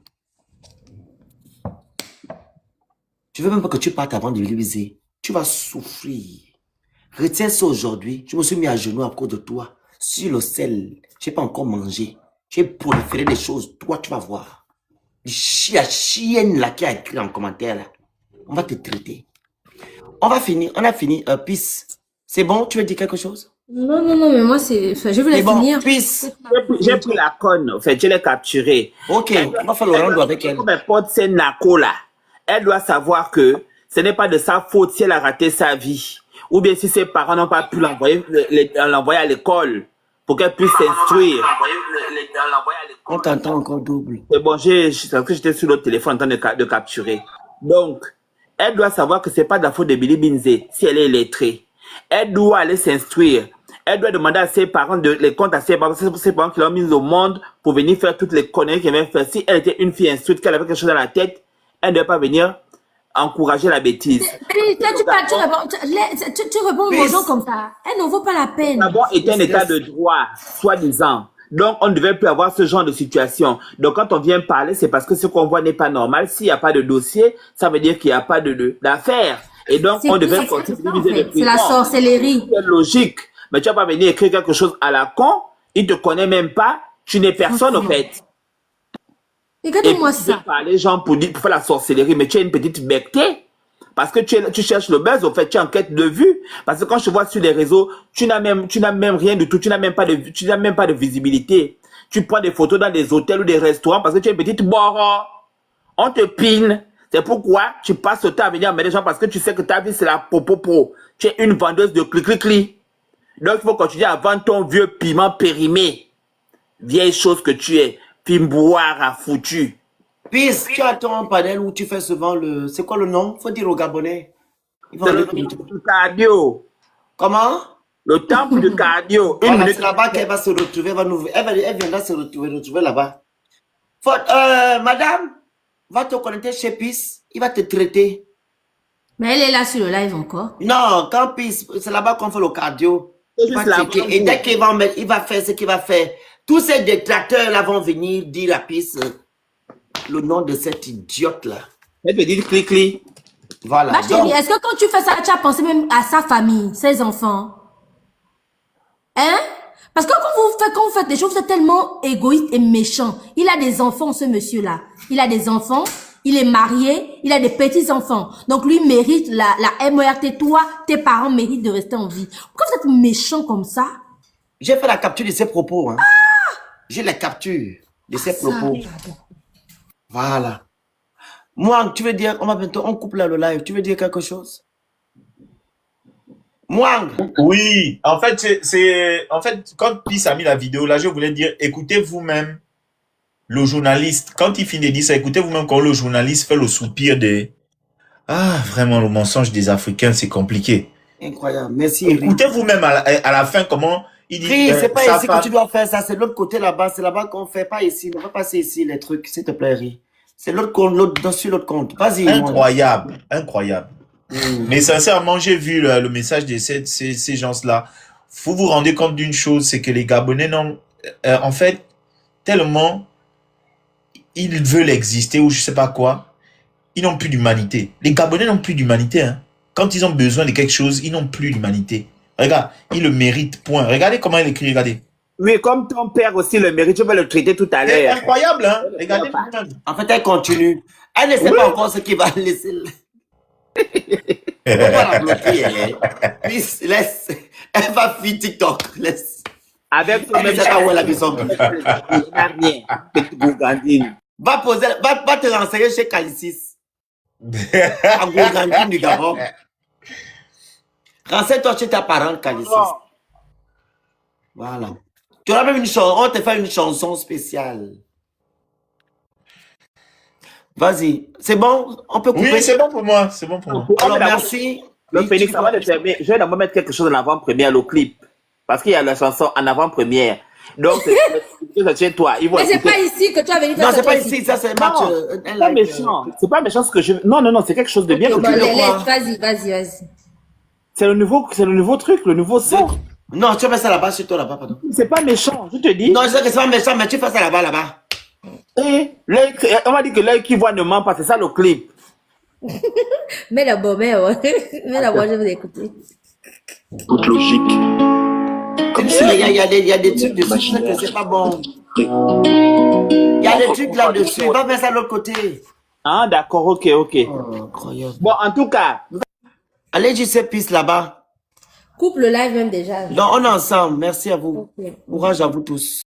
Je veux même pas que tu partes avant de Milivisé. Tu vas souffrir. Retiens ça aujourd'hui. Je me suis mis à genoux à cause de toi. Sur le sel. Je n'ai pas encore mangé. J'ai proliféré des choses. Toi, tu vas voir. La chienne là qui a écrit en commentaire là. On va te traiter. On va finir. On a fini. Peace. C'est bon? Tu veux dire quelque chose? Non, mais moi, je voulais finir. Peace. J'ai pris la conne. En fait, je l'ai capturée. Ok, on va faire le rendre avec elle. Mes potes, c'est Nako là. Elle doit savoir que ce n'est pas de sa faute si elle a raté sa vie. Ou bien si ses parents n'ont pas pu l'envoyer à l'école pour qu'elle puisse s'instruire. On t'entend encore double. C'est bon, j'étais sur le téléphone en train de capturer. Donc, elle doit savoir que c'est pas de la faute de Billy Binzé si elle est lettrée. Elle doit aller s'instruire. Elle doit demander à ses parents les comptes à ses parents. C'est ses parents qui l'ont mise au monde pour venir faire toutes les conneries qu'elle vient faire. Si elle était une fille instruite, qu'elle avait quelque chose dans la tête, elle ne doit pas venir encourager la bêtise. Tu réponds aux gens comme ça. Elle ne vaut pas la peine. Gabon est un état de droit, soi-disant. Donc, on ne devait plus avoir ce genre de situation. Donc, quand on vient parler, c'est parce que ce qu'on voit n'est pas normal. S'il n'y a pas de dossier, ça veut dire qu'il n'y a pas d'affaires. Et donc, on devait continuer de prison. C'est la sorcellerie. C'est logique. Mais tu vas pas venir écrire quelque chose à la con. Il te connaît même pas. Tu n'es personne, au fait. Regardez-moi ça. Tu peux parler, genre, pour faire la sorcellerie, mais tu es une petite bectée. Parce que tu cherches le buzz, au fait, tu es en quête de vue. Parce que quand je vois sur les réseaux, tu n'as même rien du tout, tu n'as même pas de visibilité. Tu prends des photos dans des hôtels ou des restaurants parce que tu es une petite boro. On te pine. C'est pourquoi tu passes le temps à venir amener des gens parce que tu sais que ta vie c'est la popopo. Tu es une vendeuse de cli-cli-cli. Donc il faut continuer à vendre ton vieux piment périmé. Vieille chose que tu es. Pimboire à foutu. Peace, tu as ton panel où tu fais souvent le... C'est quoi le nom? Faut dire aux Gabonais. C'est le temple du cardio. Comment? Le temple du cardio. Une minute. C'est là-bas qu'elle va se retrouver. Elle viendra se retrouver là-bas. Madame, va te connecter chez Peace. Il va te traiter. Mais elle est là sur le live encore. Non, quand Peace, c'est là-bas qu'on fait le cardio. Et dès qu'il va mettre, il va faire ce qu'il va faire. Tous ces détracteurs là vont venir dire à Peace le nom de cet idiote-là. Elle te dit clic-clic. Voilà. Ma chérie, est-ce que quand tu fais ça, tu as pensé même à sa famille, ses enfants? Hein? Parce que quand vous faites des choses, vous êtes tellement égoïste et méchant. Il a des enfants, ce monsieur-là. Il a des enfants, il est marié, il a des petits-enfants. Donc lui mérite la MORT. Toi, tes parents méritent de rester en vie. Pourquoi vous êtes méchant comme ça? J'ai fait la capture de ses propos. Hein. J'ai la capture de ses propos. Voilà. Moi, tu veux dire, on coupe là le live. Tu veux dire quelque chose? Moi. Oui, en fait, quand Peace a mis la vidéo, là, je voulais dire, écoutez vous-même le journaliste. Quand il finit de dire ça, écoutez vous-même quand le journaliste fait le soupir de... Ah, vraiment, le mensonge des Africains, c'est compliqué. Incroyable. Merci. Écoutez vous-même à la fin comment il dit... Oui, c'est pas ici que tu dois faire ça, c'est de l'autre côté là-bas. C'est là-bas qu'on fait, pas ici. On va passer ici les trucs, s'il te plaît, Ri. C'est l'autre compte, sur l'autre compte. Vas-y. Incroyable, incroyable. Mais sincèrement, j'ai vu le message de ces gens-là. Faut vous rendre compte d'une chose, c'est que les Gabonais n'ont, en fait, tellement ils veulent exister ou je sais pas quoi, ils n'ont plus d'humanité. Les Gabonais n'ont plus d'humanité. Hein. Quand ils ont besoin de quelque chose, ils n'ont plus d'humanité. Regarde, ils le méritent, point. Regardez comment il écrit, regardez. Oui, comme ton père aussi le mérite, je vais le traiter tout à l'heure. C'est incroyable, hein? Regardez. En fait, elle continue. Elle ne sait pas encore ce qui va laisser. On va la bloquer, elle. Laisse. Elle va fuir TikTok. Laisse. Avec elle ne sait pas où elle a vu son but. Va te renseigner chez Calicis. À Gougandine du Gabon. Renseigne-toi chez ta parente Calicis. Voilà. Tu auras même une chanson, on te fait une chanson spéciale. Vas-y, c'est bon? On peut couper? Oui, c'est bon pour moi, c'est bon pour moi. Alors, merci. Le Phoenix, avant de terminer, je vais d'abord mettre quelque chose en avant-première, le clip. Parce qu'il y a la chanson en avant-première. Donc, c'est chez toi. Mais c'est pas ici que tu as venu faire. Non, c'est pas ici, ça c'est un match. C'est pas méchant. C'est pas méchant ce que je... Non, c'est quelque chose de bien. Vas-y. C'est le nouveau truc, le nouveau son. Non, tu fais ça là-bas, chez toi là-bas, pardon. C'est pas méchant, je te dis. Non, je sais que c'est pas méchant, mais tu fais ça là-bas. Et on m'a dit que l'œil qui voit ne ment pas, c'est ça le clip. Mais d'abord, je vais écouter. Toute logique. Comme ça, il y a des trucs dessus, que c'est pas bon. Il y a des trucs là-dessus, va faire ça de l'autre côté. Ah, d'accord, ok. Oh, incroyable. Bon, en tout cas. Allez, je sais, Peace là-bas. Coupe le live même déjà. Non, on est ensemble. Merci à vous. Okay. Courage à vous tous.